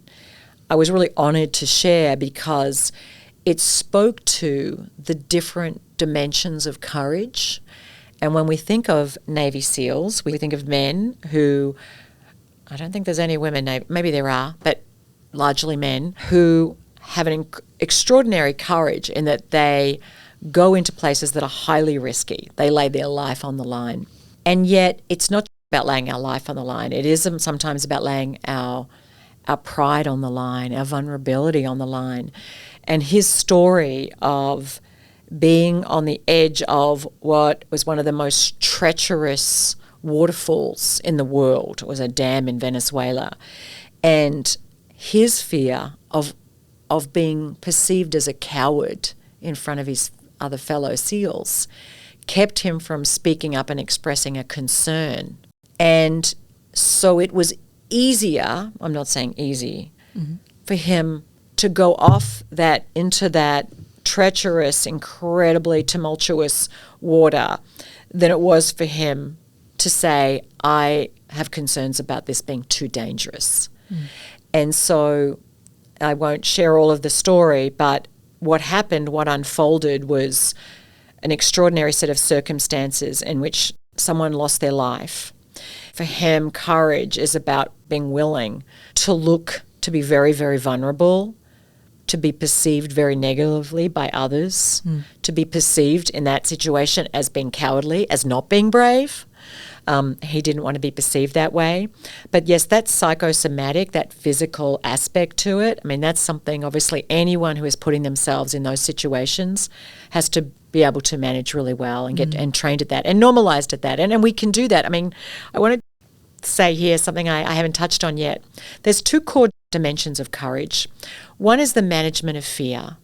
S2: I was really honoured to share because it spoke to the different dimensions of courage. And when we think of Navy SEALs, we think of men who, I don't think there's any women, maybe there are, but largely men who have an extraordinary courage in that they go into places that are highly risky. They lay their life on the line. And yet it's not about laying our life on the line. It is sometimes about laying our pride on the line, our vulnerability on the line. And his story of being on the edge of what was one of the most treacherous waterfalls in the world, it was a dam in Venezuela, and his fear of being perceived as a coward in front of his other fellow SEALs kept him from speaking up and expressing a concern. And so it was easier, I'm not saying easy, for him to go off that into that treacherous, incredibly tumultuous water than it was for him to say, I have concerns about this being too dangerous. And so I won't share all of the story, but what happened, what unfolded was an extraordinary set of circumstances in which someone lost their life. For him, courage is about being willing to be very, very vulnerable, to be perceived very negatively by others, to be perceived in that situation as being cowardly, as not being brave. He didn't want to be perceived that way. But yes, that's psychosomatic, that physical aspect to it. I mean, that's something obviously anyone who is putting themselves in those situations has to be able to manage really well and get and trained at that and normalized at that. And we can do that. I mean, I want to say here something I haven't touched on yet. There's two core dimensions of courage. One is the management of fear.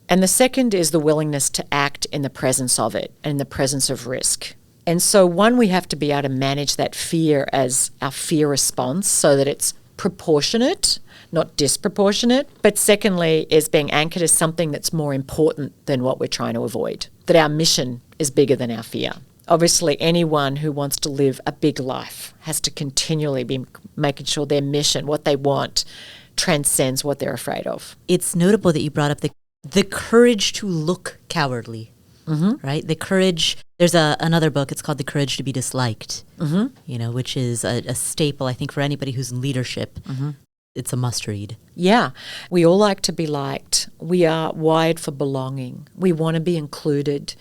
S2: And the second is the willingness to act in the presence of it and in the presence of risk. And so one, we have to be able to manage that fear as our fear response so that it's proportionate, not disproportionate. But secondly is being anchored as something that's more important than what we're trying to avoid, that our mission is bigger than our fear. Obviously, anyone who wants to live a big life has to continually be making sure their mission, what they want, transcends what they're afraid of.
S1: It's notable that you brought up the courage to look cowardly, right? The courage. There's another book, it's called The Courage to be Disliked, which is a staple, I think, for anybody who's in leadership. It's a must-read.
S2: Yeah. We all like to be liked. We are wired for belonging. We want to be included.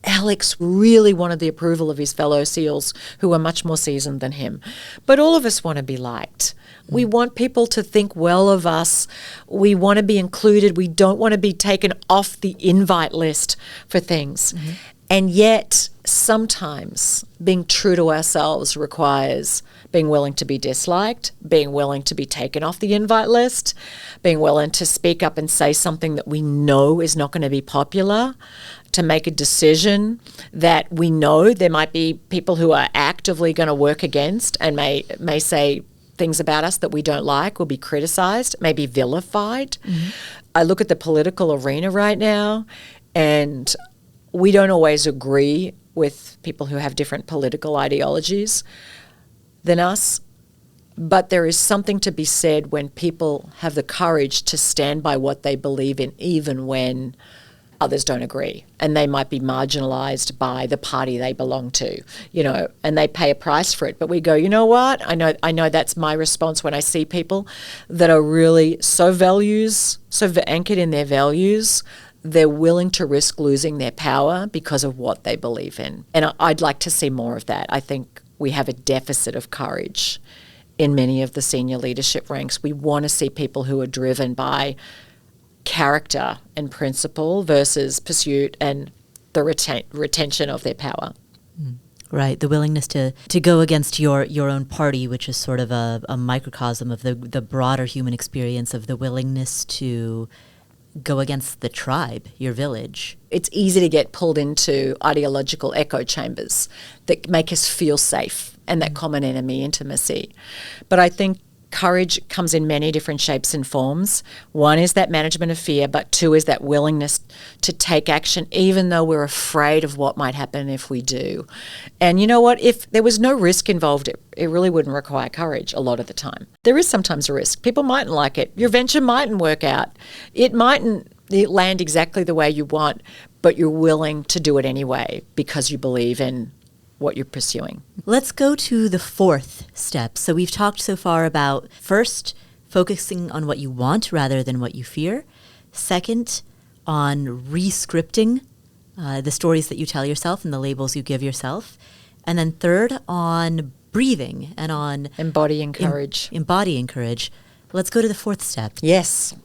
S2: Alex really wanted the approval of his fellow SEALs who are much more seasoned than him. But all of us want to be liked. We want people to think well of us. We want to be included. We don't want to be taken off the invite list for things. And yet, sometimes being true to ourselves requires being willing to be disliked, being willing to be taken off the invite list, being willing to speak up and say something that we know is not going to be popular, to make a decision that we know there might be people who are actively going to work against and may say things about us that we don't like, will be criticized, may be vilified. I look at the political arena right now, and we don't always agree with people who have different political ideologies than us, but there is something to be said when people have the courage to stand by what they believe in, even when others don't agree, and they might be marginalized by the party they belong to, and they pay a price for it. But we go, you know what? I know that's my response when I see people that are really so anchored in their values, they're willing to risk losing their power because of what they believe in. And I'd like to see more of that. I think we have a deficit of courage in many of the senior leadership ranks. We want to see people who are driven by character and principle versus pursuit and the retention of their power.
S1: Right, the willingness to go against your own party, which is sort of a microcosm of the broader human experience of the willingness to go against the tribe, your village.
S2: It's easy to get pulled into ideological echo chambers that make us feel safe and that common enemy intimacy. But I think courage comes in many different shapes and forms. One is that management of fear, but two is that willingness to take action even though we're afraid of what might happen if we do. And you know what? If there was no risk involved, it really wouldn't require courage a lot of the time. There is sometimes a risk. People mightn't like it. Your venture mightn't work out. It mightn't land exactly the way you want, but you're willing to do it anyway because you believe in what you're pursuing.
S1: Let's go to the fourth step. So we've talked so far about, first, focusing on what you want rather than what you fear. Second, on re-scripting the stories that you tell yourself and the labels you give yourself. And then third, on breathing and on
S2: embodying courage.
S1: Embodying courage. Let's go to the fourth step.
S2: Yes.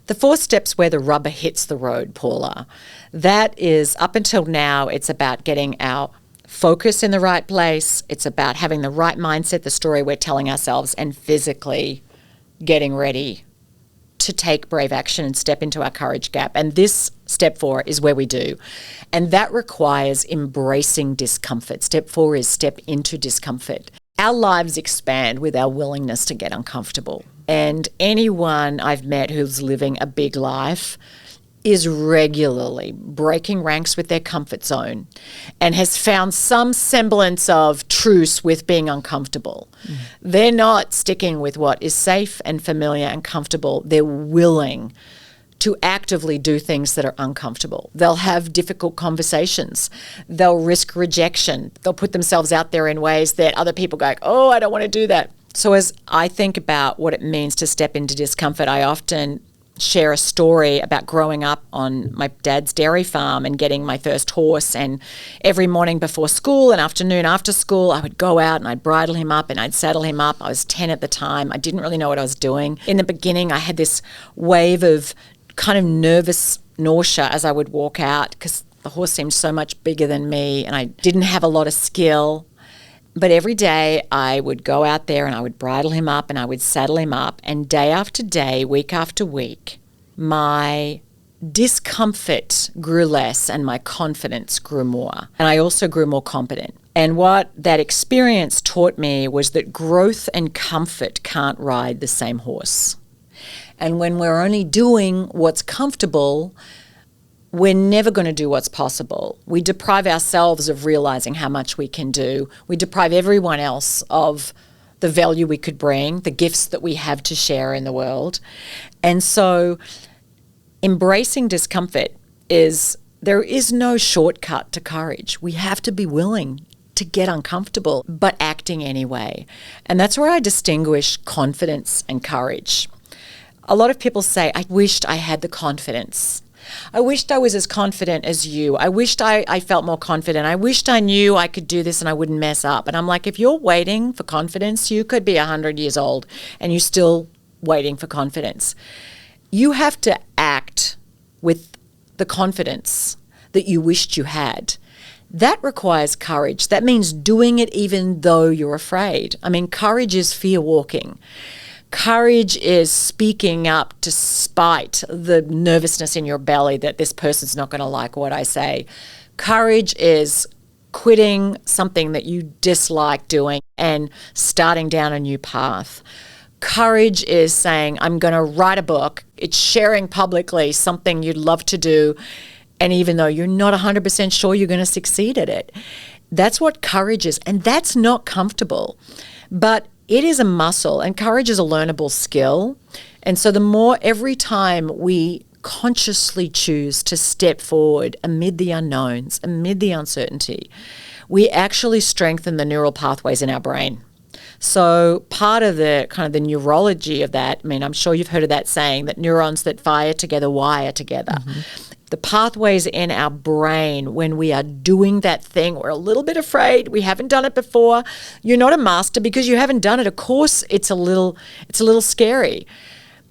S2: The fourth step's where the rubber hits the road, Paula. That is, up until now, it's about getting our focus in the right place. It's about having the right mindset, the story we're telling ourselves, and physically getting ready to take brave action and step into our courage gap. And this step 4 is where we do. And that requires embracing discomfort. Step 4 is step into discomfort. Our lives expand with our willingness to get uncomfortable. And anyone I've met who's living a big life is regularly breaking ranks with their comfort zone and has found some semblance of truce with being uncomfortable. They're not sticking with what is safe and familiar and comfortable. They're willing to actively do things that are uncomfortable. They'll have difficult conversations. They'll risk rejection. They'll put themselves out there in ways that other people go, oh, I don't want to do that. So as I think about what it means to step into discomfort, I often share a story about growing up on my dad's dairy farm and getting my first horse. And every morning before school and afternoon after school, I would go out and I'd bridle him up and I'd saddle him up. I was 10 at the time. I didn't really know what I was doing. In the beginning, I had this wave of kind of nervous nausea as I would walk out because the horse seemed so much bigger than me and I didn't have a lot of skill. But every day I would go out there and I would bridle him up and I would saddle him up. And day after day, week after week, my discomfort grew less and my confidence grew more. And I also grew more competent. And what that experience taught me was that growth and comfort can't ride the same horse. And when we're only doing what's comfortable, we're never going to do what's possible. We deprive ourselves of realizing how much we can do. We deprive everyone else of the value we could bring, the gifts that we have to share in the world. And so embracing discomfort there is no shortcut to courage. We have to be willing to get uncomfortable, but acting anyway. And that's where I distinguish confidence and courage. A lot of people say, I wished I had the confidence. I wished I was as confident as you. I wished I felt more confident. I wished I knew I could do this and I wouldn't mess up. And I'm like, if you're waiting for confidence, you could be 100 years old and you're still waiting for confidence. You have to act with the confidence that you wished you had. That requires courage. That means doing it even though you're afraid. I mean, courage is fear walking. Courage is speaking up despite the nervousness in your belly that this person's not going to like what I say. Courage is quitting something that you dislike doing and starting down a new path. Courage is saying, I'm going to write a book. It's sharing publicly something you'd love to do, and even though you're not 100% sure you're going to succeed at it. That's what courage is, and that's not comfortable. But it is a muscle, and courage is a learnable skill. And so every time we consciously choose to step forward amid the unknowns, amid the uncertainty, we actually strengthen the neural pathways in our brain. So part of the kind of the neurology of that, I mean, I'm sure you've heard of that saying that neurons that fire together wire together. Mm-hmm. The pathways in our brain when we are doing that thing, we're a little bit afraid, we haven't done it before. You're not a master because you haven't done it. Of course, it's a little scary.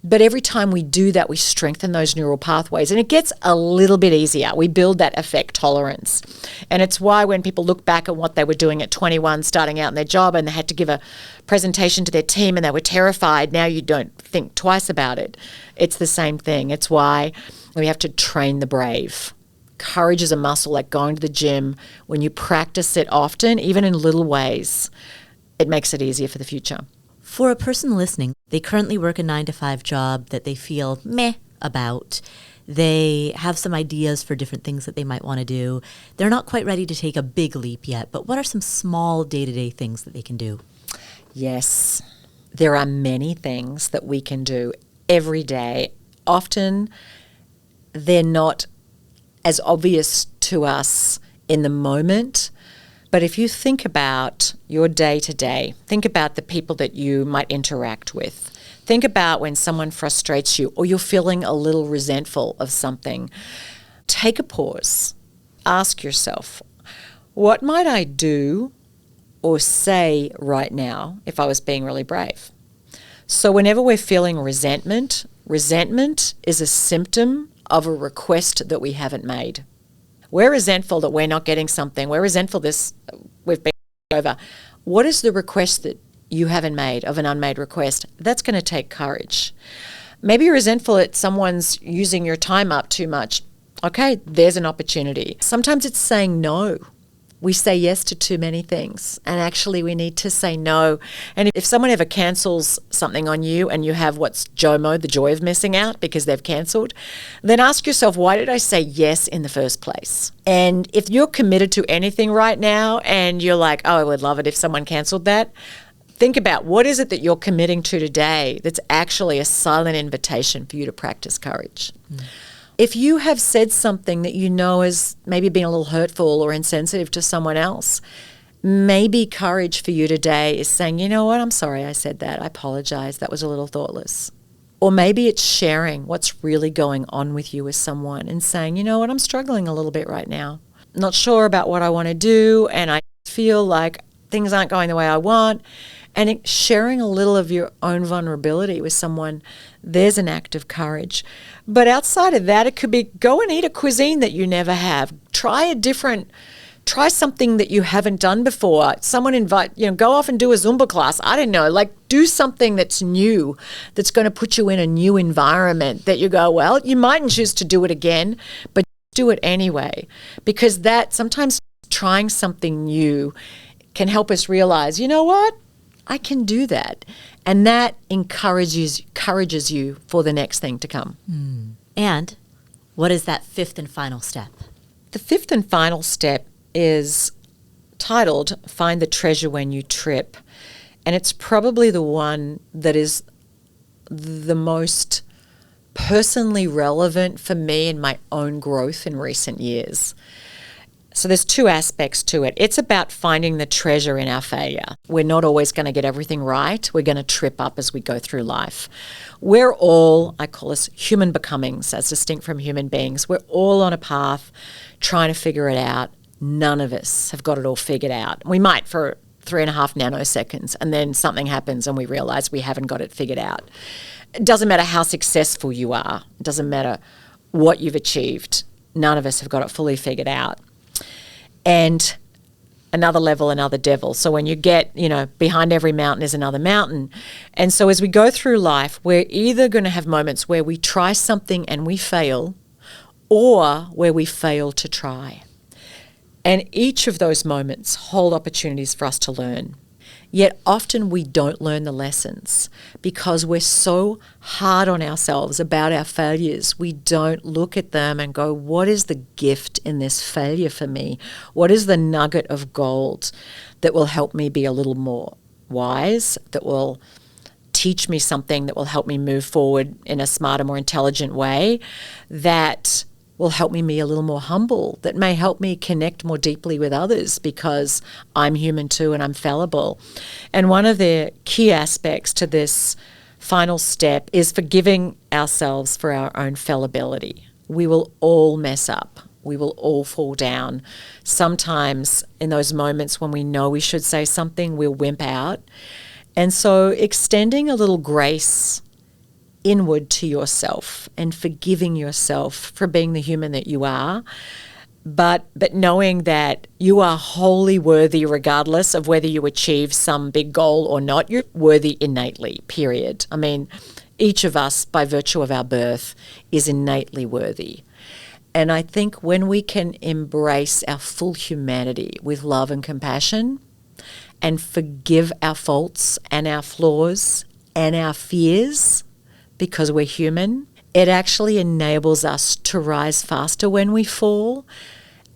S2: But every time we do that, we strengthen those neural pathways and it gets a little bit easier. We build that effect tolerance. And it's why when people look back at what they were doing at 21, starting out in their job, and they had to give a presentation to their team and they were terrified, now you don't think twice about it. It's the same thing. It's why we have to train the brave. Courage is a muscle like going to the gym. When you practice it often, even in little ways, it makes it easier for the future.
S1: For a person listening, they currently work a 9-to-5 job that they feel meh about. They have some ideas for different things that they might want to do. They're not quite ready to take a big leap yet, but what are some small day-to-day things that they can do?
S2: Yes, there are many things that we can do every day. Often they're not as obvious to us in the moment. But if you think about your day-to-day, think about the people that you might interact with. Think about when someone frustrates you or you're feeling a little resentful of something. Take a pause. Ask yourself, what might I do or say right now if I was being really brave? So whenever we're feeling resentment is a symptom of a request that we haven't made. We're resentful that we're not getting something. We're resentful we've been over. What is the request that you haven't made of an unmade request? That's going to take courage. Maybe you're resentful that someone's using your time up too much. Okay, there's an opportunity. Sometimes it's saying no. We say yes to too many things, and actually we need to say no. And if someone ever cancels something on you and you have what's JOMO, the joy of missing out because they've cancelled, then ask yourself, why did I say yes in the first place? And if you're committed to anything right now and you're like, oh, I would love it if someone cancelled that, think about what is it that you're committing to today that's actually a silent invitation for you to practice courage. If you have said something that you know is maybe being a little hurtful or insensitive to someone else, maybe courage for you today is saying, you know what, I'm sorry I said that. I apologize. That was a little thoughtless. Or maybe it's sharing what's really going on with you with someone and saying, you know what, I'm struggling a little bit right now. Not sure about what I want to do, and I feel like things aren't going the way I want. And sharing a little of your own vulnerability with someone, there's an act of courage. But outside of that, it could be go and eat a cuisine that you never have. Try something that you haven't done before. Go off and do a Zumba class. I don't know, do something that's new, that's going to put you in a new environment that you go, well, you mightn't choose to do it again, but do it anyway. Because that sometimes trying something new can help us realize, you know what? I can do that. And that encourages you for the next thing to come.
S1: And what is that fifth and final step?
S2: The fifth and final step is titled Find the Treasure When You Trip. And it's probably the one that is the most personally relevant for me in my own growth in recent years. So there's two aspects to it. It's about finding the treasure in our failure. We're not always going to get everything right. We're going to trip up as we go through life. We're all, I call us human becomings, as distinct from human beings. We're all on a path trying to figure it out. None of us have got it all figured out. We might for 3.5 nanoseconds, and then something happens and we realize we haven't got it figured out. It doesn't matter how successful you are. It doesn't matter what you've achieved. None of us have got it fully figured out. And another level, another devil. So when you get, behind every mountain is another mountain. And so as we go through life, we're either going to have moments where we try something and we fail, or where we fail to try. And each of those moments hold opportunities for us to learn. Yet often we don't learn the lessons because we're so hard on ourselves about our failures. We don't look at them and go, what is the gift in this failure for me? What is the nugget of gold that will help me be a little more wise, that will teach me something that will help me move forward in a smarter, more intelligent way, that will help me be a little more humble, that may help me connect more deeply with others because I'm human too and I'm fallible. And one of the key aspects to this final step is forgiving ourselves for our own fallibility. We will all mess up. We will all fall down. Sometimes in those moments when we know we should say something, we'll wimp out. And so extending a little grace inward to yourself and forgiving yourself for being the human that you are, but knowing that you are wholly worthy regardless of whether you achieve some big goal or not. You're worthy innately, period. I mean, each of us, by virtue of our birth, is innately worthy. And I think when we can embrace our full humanity with love and compassion and forgive our faults and our flaws and our fears, because we're human, it actually enables us to rise faster when we fall,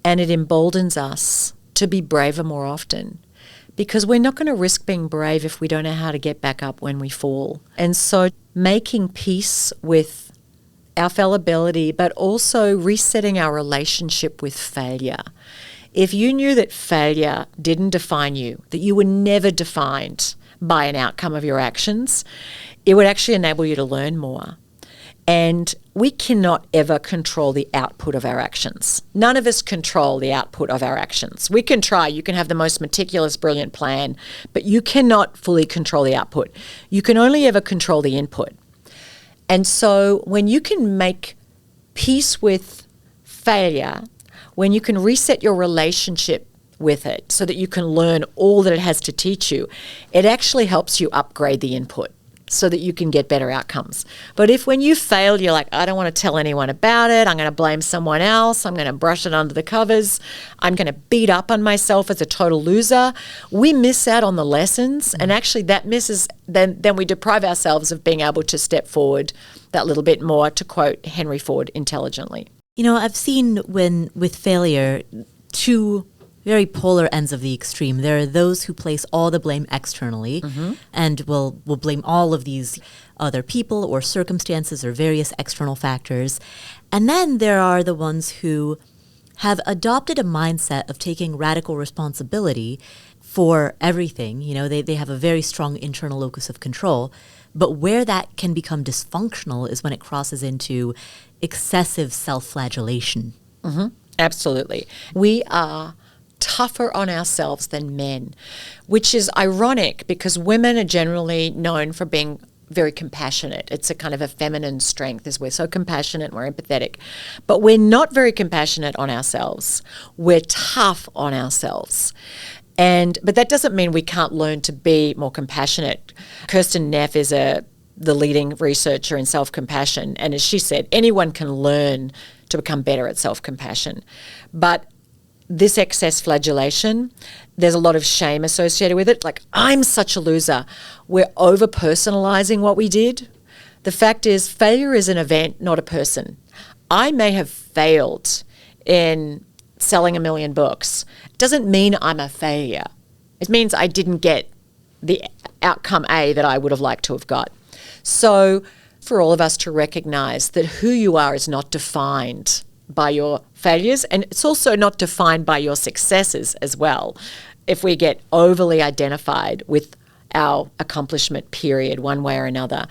S2: and it emboldens us to be braver more often, because we're not going to risk being brave if we don't know how to get back up when we fall. And so making peace with our fallibility, but also resetting our relationship with failure. If you knew that failure didn't define you, that you were never defined by an outcome of your actions, it would actually enable you to learn more. And we cannot ever control the output of our actions. None of us control the output of our actions. We can try. You can have the most meticulous, brilliant plan, but you cannot fully control the output. You can only ever control the input. And so when you can make peace with failure, when you can reset your relationship with it so that you can learn all that it has to teach you, it actually helps you upgrade the input so that you can get better outcomes. But if when you fail, you're like, I don't want to tell anyone about it, I'm going to blame someone else, I'm going to brush it under the covers, I'm going to beat up on myself as a total loser, we miss out on the lessons. And actually that misses, then we deprive ourselves of being able to step forward that little bit more, to quote Henry Ford, intelligently.
S1: You know, I've seen with failure, two very polar ends of the extreme. There are those who place all the blame externally and will blame all of these other people or circumstances or various external factors. And then there are the ones who have adopted a mindset of taking radical responsibility for everything. You know, they have a very strong internal locus of control. But where that can become dysfunctional is when it crosses into excessive self-flagellation.
S2: Absolutely. We are tougher on ourselves than men, which is ironic because women are generally known for being very compassionate. It's a kind of a feminine strength, as we're so compassionate and we're empathetic. But we're not very compassionate on ourselves. We're tough on ourselves. But that doesn't mean we can't learn to be more compassionate. Kirsten Neff is the leading researcher in self-compassion. And as she said, anyone can learn to become better at self-compassion. But this excess flagellation, there's a lot of shame associated with it. Like, I'm such a loser. We're over-personalizing what we did. The fact is, failure is an event, not a person. I may have failed in selling 1 million books. It doesn't mean I'm a failure. It means I didn't get the outcome A that I would have liked to have got. So for all of us to recognize that who you are is not defined by your failures, and it's also not defined by your successes as well. If we get overly identified with our accomplishment period one way or another.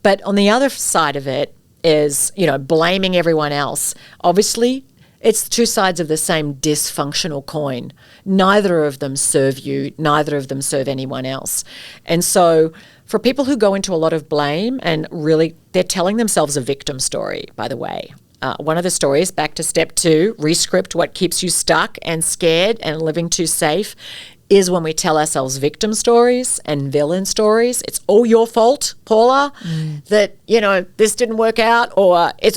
S2: But on the other side of it is, blaming everyone else. Obviously, it's two sides of the same dysfunctional coin. Neither of them serve you, neither of them serve anyone else. And so for people who go into a lot of blame, and really they're telling themselves a victim story, by the way. One of the stories, back to step 2, rescript what keeps you stuck and scared and living too safe, is when we tell ourselves victim stories and villain stories. It's all your fault, Paula, that, this didn't work out, or it's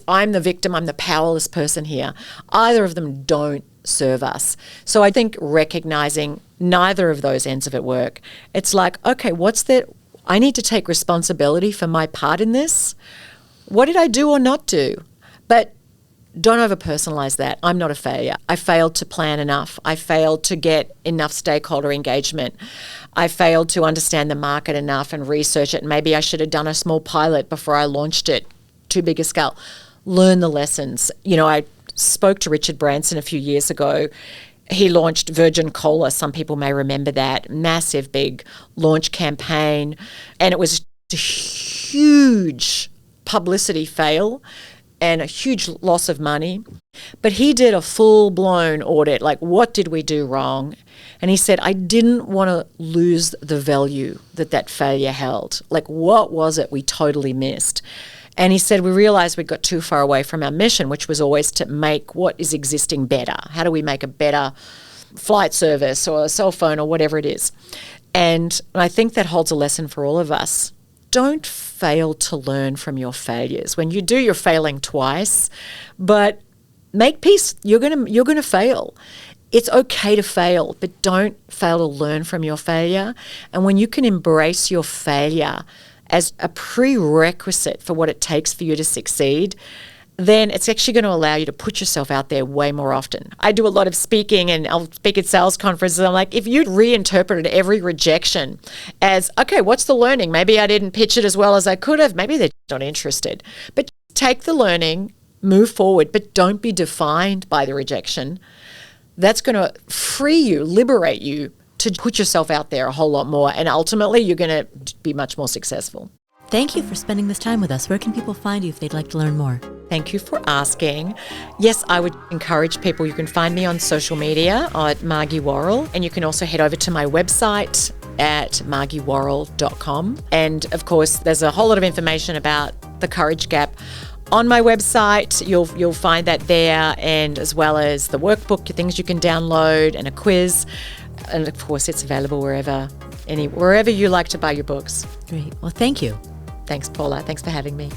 S2: I'm the victim, I'm the powerless person here. Either of them don't serve us. So I think recognizing neither of those ends of it work, it's like, okay, I need to take responsibility for my part in this. What did I do or not do? But don't over-personalize that. I'm not a failure. I failed to plan enough. I failed to get enough stakeholder engagement. I failed to understand the market enough and research it. Maybe I should have done a small pilot before I launched it to bigger scale. Learn the lessons. I spoke to Richard Branson a few years ago. He launched Virgin Cola. Some people may remember that. Massive, big launch campaign. And it was a huge publicity fail and a huge loss of money. But he did a full-blown audit, like, what did we do wrong? And he said, I didn't want to lose the value that failure held. Like, what was it we totally missed? And he said, we realized we got too far away from our mission, which was always to make what is existing better. How do we make a better flight service or a cell phone or whatever it is? And I think that holds a lesson for all of us. Don't fail to learn from your failures. When you do, you're failing twice, but make peace. You're gonna fail. It's okay to fail, but don't fail to learn from your failure. And when you can embrace your failure as a prerequisite for what it takes for you to succeed, then it's actually going to allow you to put yourself out there way more often. I do a lot of speaking, and I'll speak at sales conferences. I'm like, if you reinterpreted every rejection as, okay, what's the learning? Maybe I didn't pitch it as well as I could have. Maybe they're not interested. But take the learning, move forward, but don't be defined by the rejection. That's going to free you, liberate you to put yourself out there a whole lot more. And ultimately, you're going to be much more successful.
S1: Thank you for spending this time with us. Where can people find you if they'd like to learn more?
S2: Thank you for asking. Yes, I would encourage people. You can find me on social media at Margie Warrell, and you can also head over to my website at margiewarrell.com. And of course, there's a whole lot of information about the Courage Gap on my website. You'll find that there, and as well as the workbook, things you can download, and a quiz. And of course, it's available wherever you like to buy your books.
S1: Great. Well, thank you.
S2: Thanks, Paula. Thanks for having me.